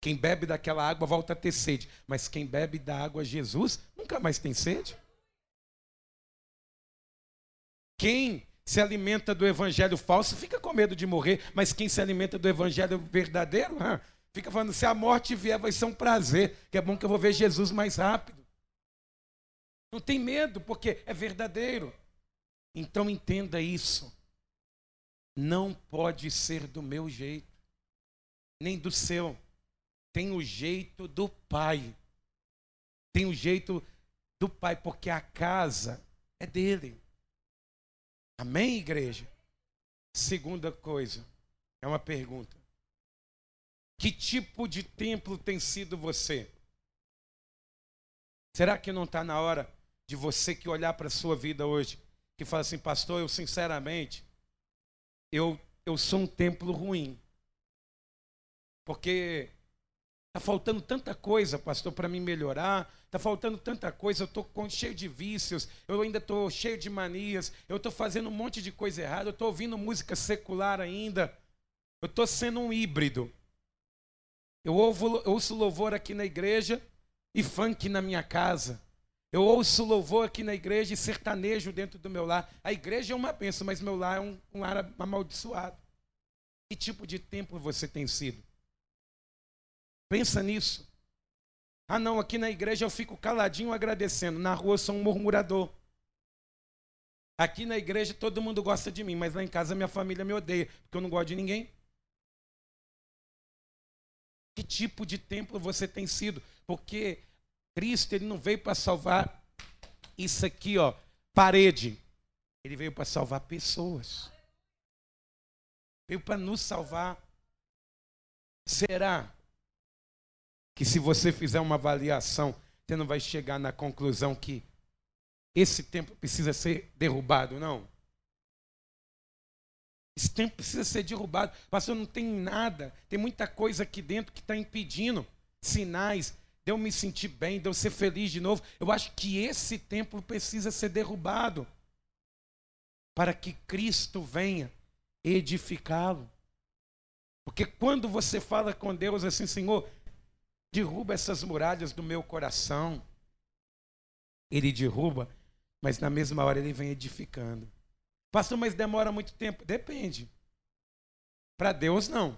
Quem bebe daquela água volta a ter sede. Mas quem bebe da água Jesus nunca mais tem sede. Quem se alimenta do evangelho falso fica com medo de morrer. Mas quem se alimenta do evangelho verdadeiro, fica falando: se a morte vier vai ser um prazer. Que é bom que eu vou ver Jesus mais rápido. Não tem medo, porque é verdadeiro. Então entenda isso. Não pode ser do meu jeito, nem do seu. Tem o jeito do Pai. Tem o jeito do Pai, porque a casa é dele. Amém, igreja? Segunda coisa, é uma pergunta. Que tipo de templo tem sido você? Será que não está na hora de você que olhar para a sua vida hoje, que fala assim: pastor, eu sinceramente, eu sou um templo ruim. Porque está faltando tanta coisa, pastor, para mim melhorar. Está faltando tanta coisa, eu estou cheio de vícios, eu ainda estou cheio de manias, eu estou fazendo um monte de coisa errada, eu estou ouvindo música secular ainda, eu estou sendo um híbrido. Eu ouço louvor aqui na igreja e funk na minha casa. Eu ouço louvor aqui na igreja e sertanejo dentro do meu lar. A igreja é uma bênção, mas meu lar é um lar amaldiçoado. Que tipo de templo você tem sido? Pensa nisso. Ah, não, aqui na igreja eu fico caladinho agradecendo. Na rua eu sou um murmurador. Aqui na igreja todo mundo gosta de mim, mas lá em casa minha família me odeia, porque eu não gosto de ninguém. Que tipo de templo você tem sido? Porque Cristo, ele não veio para salvar isso aqui, ó, parede. Ele veio para salvar pessoas. Veio para nos salvar. Será que se você fizer uma avaliação, você não vai chegar na conclusão que esse templo precisa ser derrubado, não? Esse templo precisa ser derrubado. Pastor, não tem nada. Tem muita coisa aqui dentro que está impedindo. Sinais de eu me sentir bem, de eu ser feliz de novo. Eu acho que esse templo precisa ser derrubado para que Cristo venha edificá-lo. Porque quando você fala com Deus assim: Senhor, derruba essas muralhas do meu coração, Ele derruba, mas na mesma hora Ele vem edificando. Pastor, mas demora muito tempo? Depende. Para Deus, não.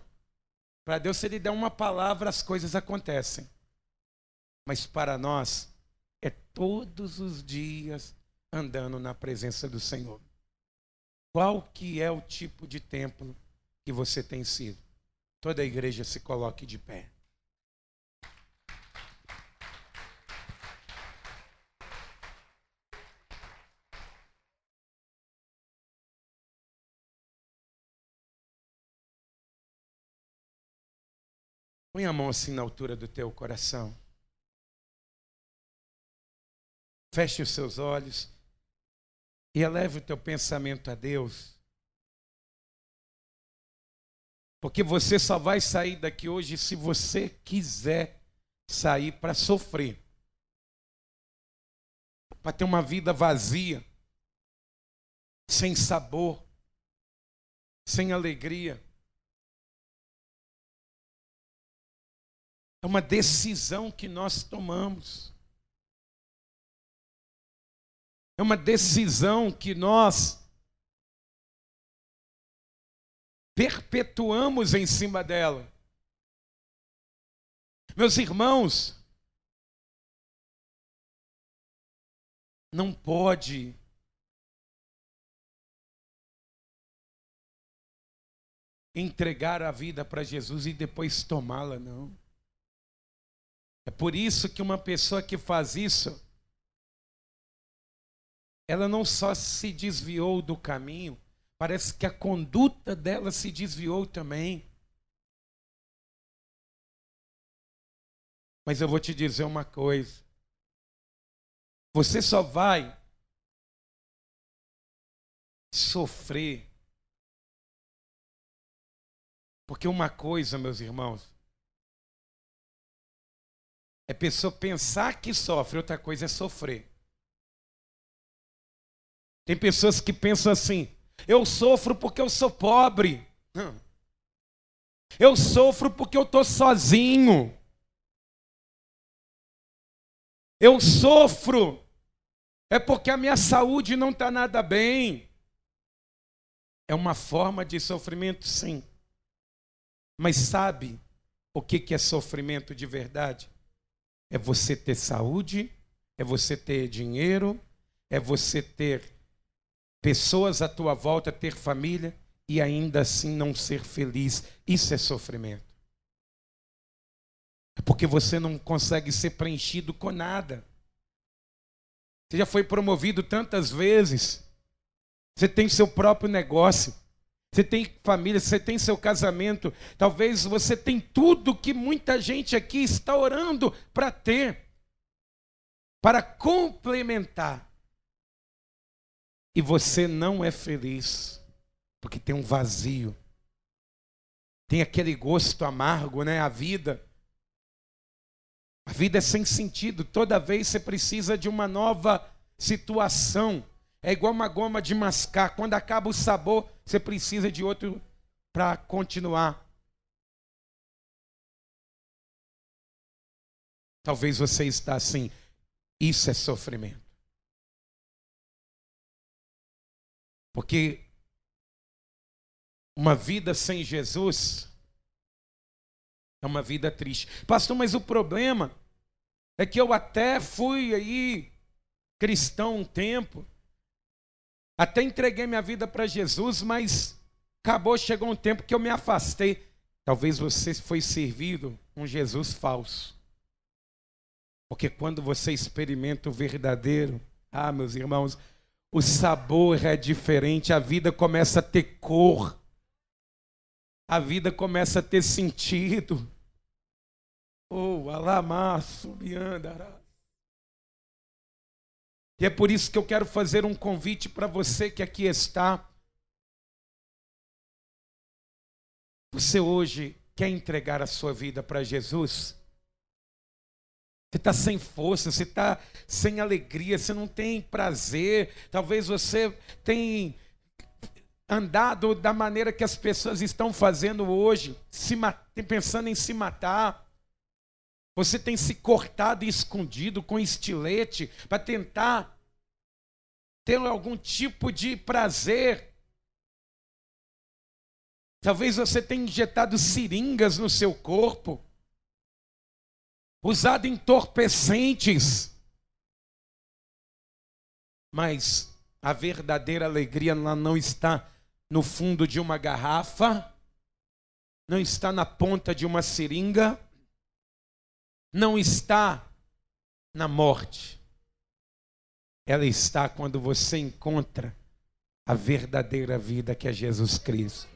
Para Deus, se Ele der uma palavra, as coisas acontecem. Mas para nós, é todos os dias andando na presença do Senhor. Qual que é o tipo de templo que você tem sido? Toda a igreja se coloque de pé. Põe a mão assim na altura do teu coração. Feche os seus olhos e eleve o teu pensamento a Deus. Porque você só vai sair daqui hoje se você quiser sair para sofrer. Para ter uma vida vazia, sem sabor, sem alegria. É uma decisão que nós tomamos. É uma decisão que nós perpetuamos em cima dela. Meus irmãos, não pode entregar a vida para Jesus e depois tomá-la, não. É por isso que uma pessoa que faz isso, ela não só se desviou do caminho, parece que a conduta dela se desviou também. Mas eu vou te dizer uma coisa. Você só vai sofrer. Porque uma coisa, meus irmãos, é pessoa pensar que sofre, outra coisa é sofrer. Tem pessoas que pensam assim: eu sofro porque eu sou pobre. Não. Eu sofro porque eu estou sozinho. Eu sofro é porque a minha saúde não está nada bem. É uma forma de sofrimento, sim. Mas sabe o que é sofrimento de verdade? É você ter saúde, é você ter dinheiro, é você ter pessoas à tua volta, ter família e ainda assim não ser feliz. Isso é sofrimento. É porque você não consegue ser preenchido com nada. Você já foi promovido tantas vezes. Você tem seu próprio negócio. Você tem família, você tem seu casamento. Talvez você tem tudo que muita gente aqui está orando para ter. Para complementar. E você não é feliz. Porque tem um vazio. Tem aquele gosto amargo, né? A vida é sem sentido. Toda vez você precisa de uma nova situação. É igual uma goma de mascar. Quando acaba o sabor, você precisa de outro para continuar. Talvez você está assim. Isso é sofrimento. Porque uma vida sem Jesus é uma vida triste. Pastor, mas o problema é que eu até fui aí cristão um tempo. Até entreguei minha vida para Jesus, mas chegou um tempo que eu me afastei. Talvez você foi servido um Jesus falso. Porque quando você experimenta o verdadeiro, meus irmãos, o sabor é diferente, a vida começa a ter cor, a vida começa a ter sentido. Alamaço, biandará. E é por isso que eu quero fazer um convite para você que aqui está. Você hoje quer entregar a sua vida para Jesus? Você está sem força, você está sem alegria, você não tem prazer. Talvez você tenha andado da maneira que as pessoas estão fazendo hoje, pensando em se matar. Você tem se cortado e escondido com estilete para tentar ter algum tipo de prazer. Talvez você tenha injetado seringas no seu corpo, usado entorpecentes. Mas a verdadeira alegria ela não está no fundo de uma garrafa, não está na ponta de uma seringa, não está na morte. Ela está quando você encontra a verdadeira vida, que é Jesus Cristo.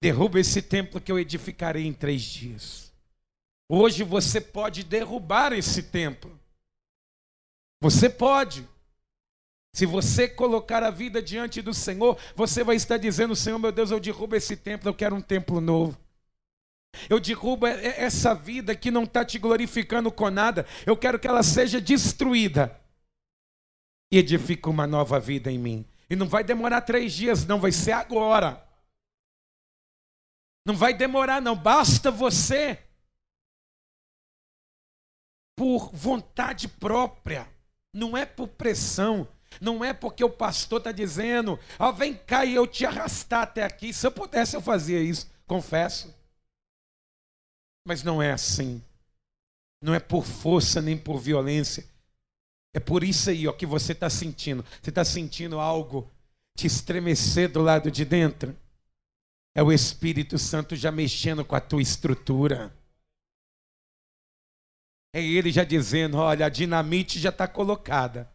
Derruba esse templo que eu edificarei em 3 dias. Hoje você pode derrubar esse templo. Você pode. Se você colocar a vida diante do Senhor, você vai estar dizendo: Senhor, meu Deus, eu derrubo esse templo, eu quero um templo novo. Eu derrubo essa vida que não está te glorificando com nada, eu quero que ela seja destruída. E edifica uma nova vida em mim. E não vai demorar 3 dias, não, vai ser agora. Não vai demorar, não, basta você, por vontade própria, não é por pressão. Não é porque o pastor está dizendo: ó, vem cá e eu te arrastar até aqui. Se eu pudesse, eu fazia isso, confesso. Mas não é assim. Não é por força nem por violência. É por isso aí, ó, que você está sentindo. Você está sentindo algo te estremecer do lado de dentro? É o Espírito Santo já mexendo com a tua estrutura. É Ele já dizendo: olha, a dinamite já está colocada.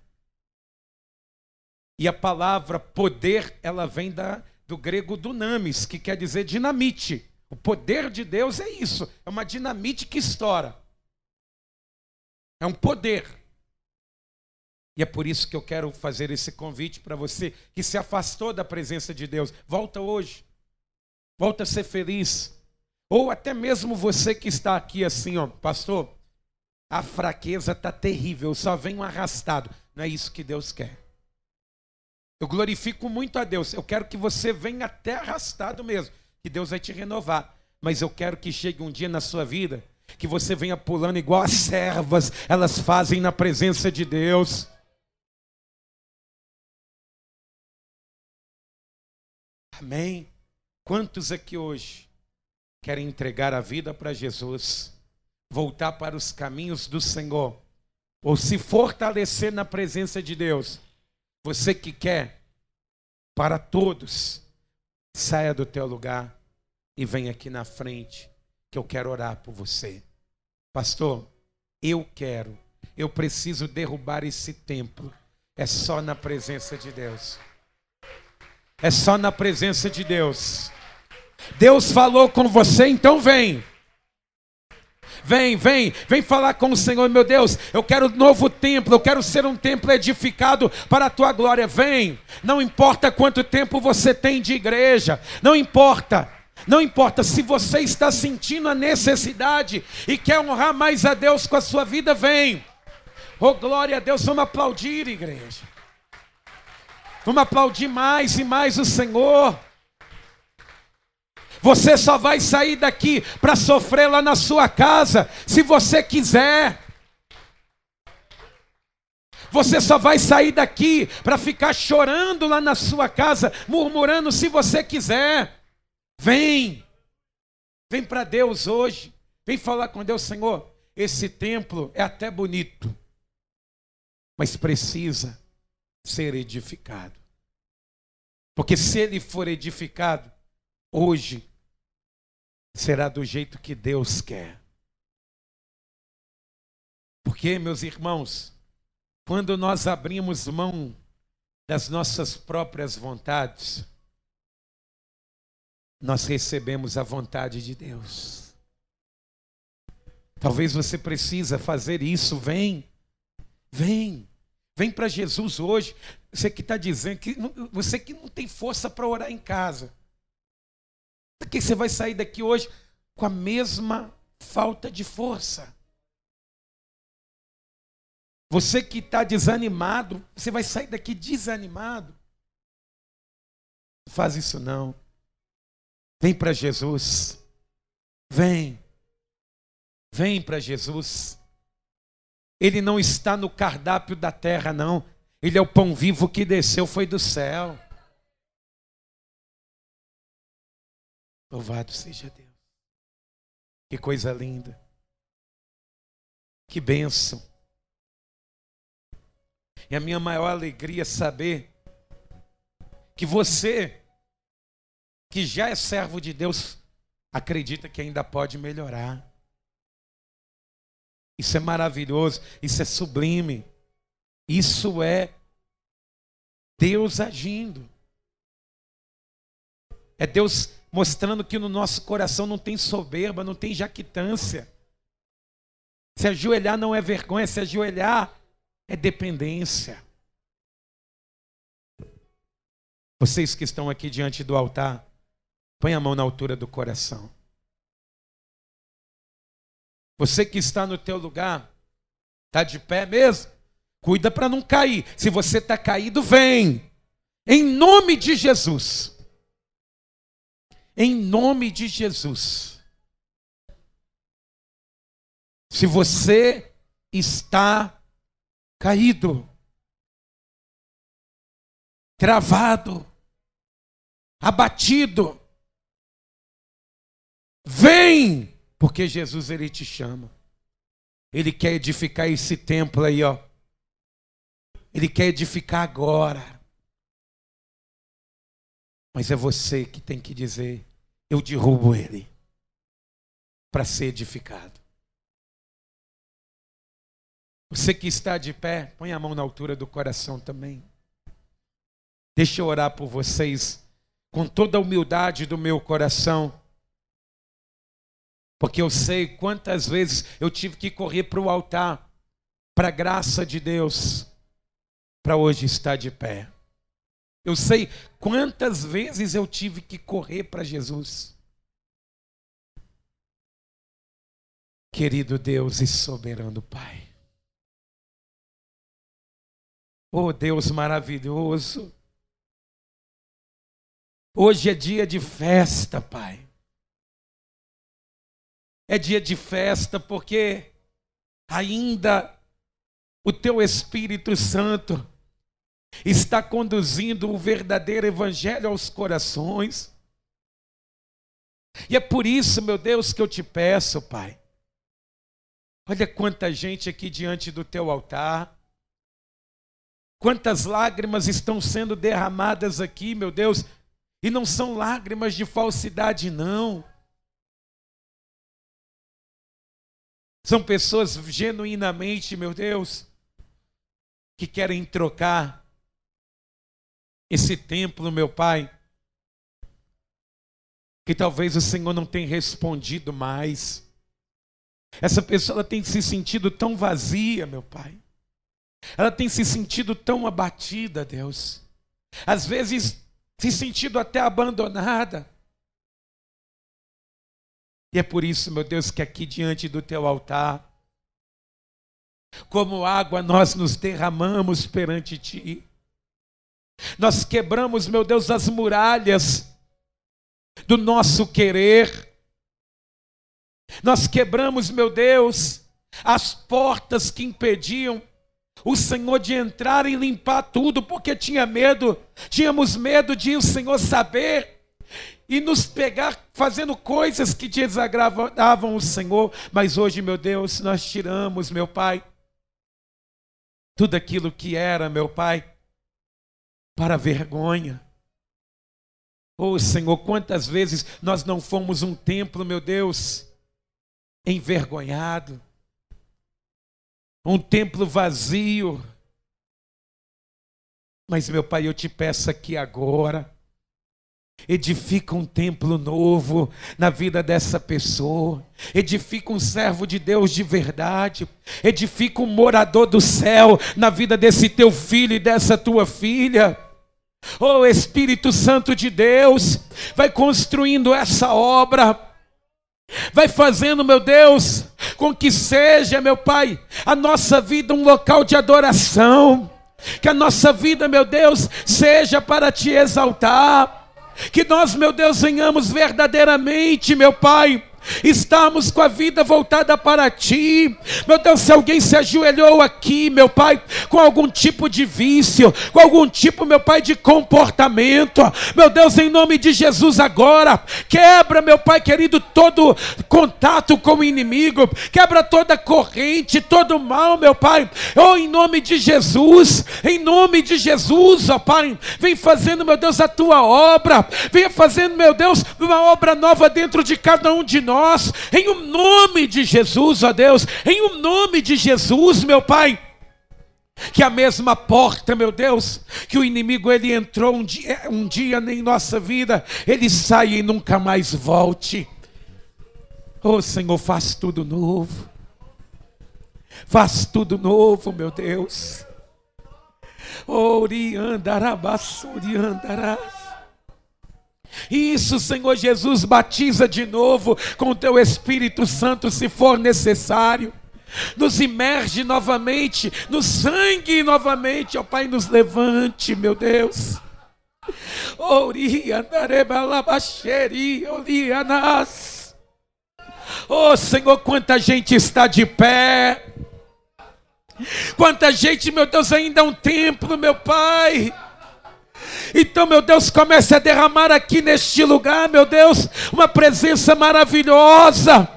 E a palavra poder, ela vem do grego dunamis, que quer dizer dinamite. O poder de Deus é isso, é uma dinamite que estoura. É um poder. E é por isso que eu quero fazer esse convite para você que se afastou da presença de Deus. Volta hoje. Volta a ser feliz. Ou até mesmo você que está aqui assim, ó, pastor, a fraqueza está terrível, eu só venho arrastado. Não é isso que Deus quer. Eu glorifico muito a Deus. Eu quero que você venha até arrastado mesmo, que Deus vai te renovar. Mas eu quero que chegue um dia na sua vida que você venha pulando igual as servas, elas fazem na presença de Deus. Amém? Quantos aqui hoje querem entregar a vida para Jesus, voltar para os caminhos do Senhor, ou se fortalecer na presença de Deus? Você que quer, para todos, saia do teu lugar e venha aqui na frente, que eu quero orar por você. Pastor, eu preciso derrubar esse templo. É só na presença de Deus. É só na presença de Deus. Deus falou com você, então vem. Vem falar com o Senhor. Meu Deus, eu quero um novo templo, eu quero ser um templo edificado para a tua glória. Vem, não importa quanto tempo você tem de igreja, não importa se você está sentindo a necessidade e quer honrar mais a Deus com a sua vida, vem. Oh, glória a Deus, vamos aplaudir, igreja. Vamos aplaudir mais e mais o Senhor. Você só vai sair daqui para sofrer lá na sua casa, se você quiser. Você só vai sair daqui para ficar chorando lá na sua casa, murmurando, se você quiser. Vem para Deus hoje. Vem falar com Deus: Senhor, esse templo é até bonito, mas precisa ser edificado. Porque se ele for edificado, hoje será do jeito que Deus quer. Porque, meus irmãos, quando nós abrimos mão das nossas próprias vontades, nós recebemos a vontade de Deus. Talvez você precisa fazer isso. Vem para Jesus hoje. Você que está dizendo que você que não tem força para orar em casa, que você vai sair daqui hoje com a mesma falta de força. Você que está desanimado, você vai sair daqui desanimado. Não faz isso não. Vem para Jesus. Vem para Jesus. Ele não está no cardápio da terra, não. Ele é o pão vivo que desceu, foi do céu. Louvado seja Deus. Que coisa linda. Que bênção. E a minha maior alegria é saber que você, que já é servo de Deus, acredita que ainda pode melhorar. Isso é maravilhoso, isso é sublime. Isso é Deus agindo. É Deus mostrando que no nosso coração não tem soberba, não tem jactância. Se ajoelhar não é vergonha, se ajoelhar é dependência. Vocês que estão aqui diante do altar, põe a mão na altura do coração. Você que está no teu lugar, está de pé mesmo? Cuida para não cair. Se você está caído, vem. Em nome de Jesus. Em nome de Jesus. Se você está caído, travado, abatido, vem, porque Jesus, ele te chama. Ele quer edificar esse templo aí, ó. Ele quer edificar agora. Mas é você que tem que dizer: eu derrubo ele para ser edificado. Você que está de pé, põe a mão na altura do coração também. Deixa eu orar por vocês com toda a humildade do meu coração. Porque eu sei quantas vezes eu tive que correr para o altar, para a graça de Deus, para hoje estar de pé. Eu sei quantas vezes eu tive que correr para Jesus. Querido Deus e soberano Pai. Oh Deus maravilhoso. Hoje é dia de festa, Pai. É dia de festa porque ainda o Teu Espírito Santo está conduzindo o verdadeiro evangelho aos corações. E é por isso, meu Deus, que eu te peço, Pai. Olha quanta gente aqui diante do Teu altar. Quantas lágrimas estão sendo derramadas aqui, meu Deus. E não são lágrimas de falsidade, não. São pessoas genuinamente, meu Deus, que querem trocar esse templo, meu Pai, que talvez o Senhor não tenha respondido mais. Essa pessoa ela tem se sentido tão vazia, meu Pai. Ela tem se sentido tão abatida, Deus. Às vezes se sentido até abandonada. E é por isso, meu Deus, que aqui diante do Teu altar, como água, nós nos derramamos perante Ti. Nós quebramos, meu Deus, as muralhas do nosso querer. Nós quebramos, meu Deus, as portas que impediam o Senhor de entrar e limpar tudo, porque tínhamos medo de o Senhor saber e nos pegar fazendo coisas que desagradavam o Senhor. Mas hoje, meu Deus, nós tiramos, meu Pai, tudo aquilo que era, meu Pai, para vergonha. Oh, Senhor, quantas vezes nós não fomos um templo, meu Deus, envergonhado, um templo vazio. Mas, meu Pai, eu te peço aqui agora, edifica um templo novo na vida dessa pessoa. Edifica um servo de Deus de verdade. Edifica um morador do céu na vida desse teu filho e dessa tua filha. Oh, Espírito Santo de Deus, vai construindo essa obra. Vai fazendo, meu Deus, com que seja, meu Pai, a nossa vida um local de adoração. Que a nossa vida, meu Deus, seja para Te exaltar. Que nós, meu Deus, venhamos verdadeiramente, meu Pai, Estamos com a vida voltada para Ti. Meu Deus, se alguém se ajoelhou aqui, meu Pai, com algum tipo de vício, com algum tipo, meu Pai, de comportamento, meu Deus, em nome de Jesus agora, quebra, meu Pai querido, todo contato com o inimigo, quebra toda corrente, todo mal, meu Pai, oh, em nome de Jesus, ó Pai, vem fazendo, meu Deus, a Tua obra, venha fazendo, meu Deus, uma obra nova dentro de cada um de nós, em o nome de Jesus, ó Deus, em o nome de Jesus, meu Pai, que a mesma porta, meu Deus, que o inimigo ele entrou um dia em nossa vida, ele saia e nunca mais volte. Oh Senhor, faz tudo novo, meu Deus. Oriandarabassuriandarás. Isso, Senhor Jesus, batiza de novo com o Teu Espírito Santo, se for necessário. Nos imerge novamente no sangue novamente, ó Pai, nos levante, meu Deus. Oh Senhor, quanta gente está de pé, quanta gente, meu Deus, ainda é um templo, meu Pai. Então, meu Deus, comece a derramar aqui neste lugar, meu Deus, uma presença maravilhosa.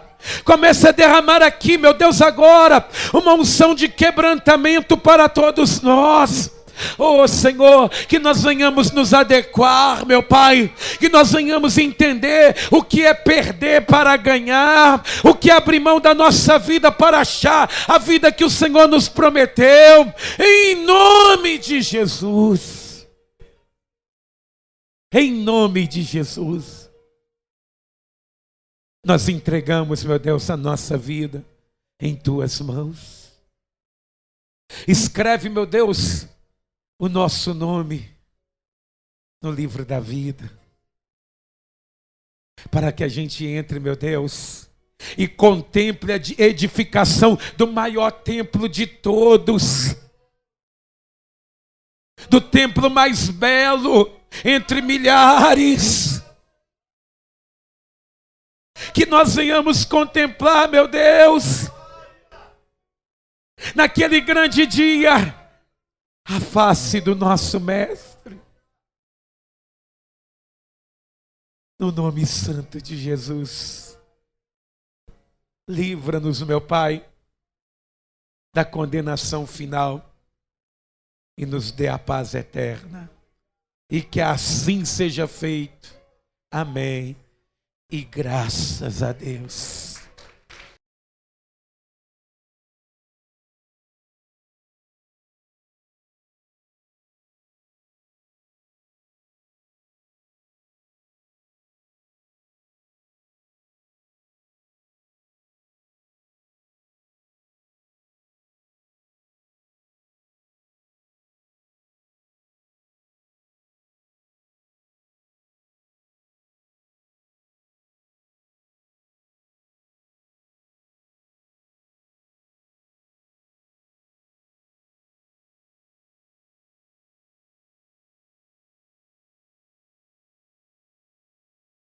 Comece a derramar aqui, meu Deus, agora, uma unção de quebrantamento para todos nós. Oh Senhor, que nós venhamos nos adequar, meu Pai, que nós venhamos entender o que é perder para ganhar, o que é abrir mão da nossa vida para achar a vida que o Senhor nos prometeu, em nome de Jesus. Em nome de Jesus, nós entregamos, meu Deus, a nossa vida em Tuas mãos. Escreve, meu Deus, o nosso nome no livro da vida, para que a gente entre, meu Deus, e contemple a edificação do maior templo de todos, do templo mais belo entre milhares, que nós venhamos contemplar, meu Deus, naquele grande dia, a face do nosso Mestre, no nome santo de Jesus. Livra-nos, meu Pai, da condenação final e nos dê a paz eterna. E que assim seja feito. Amém. E graças a Deus.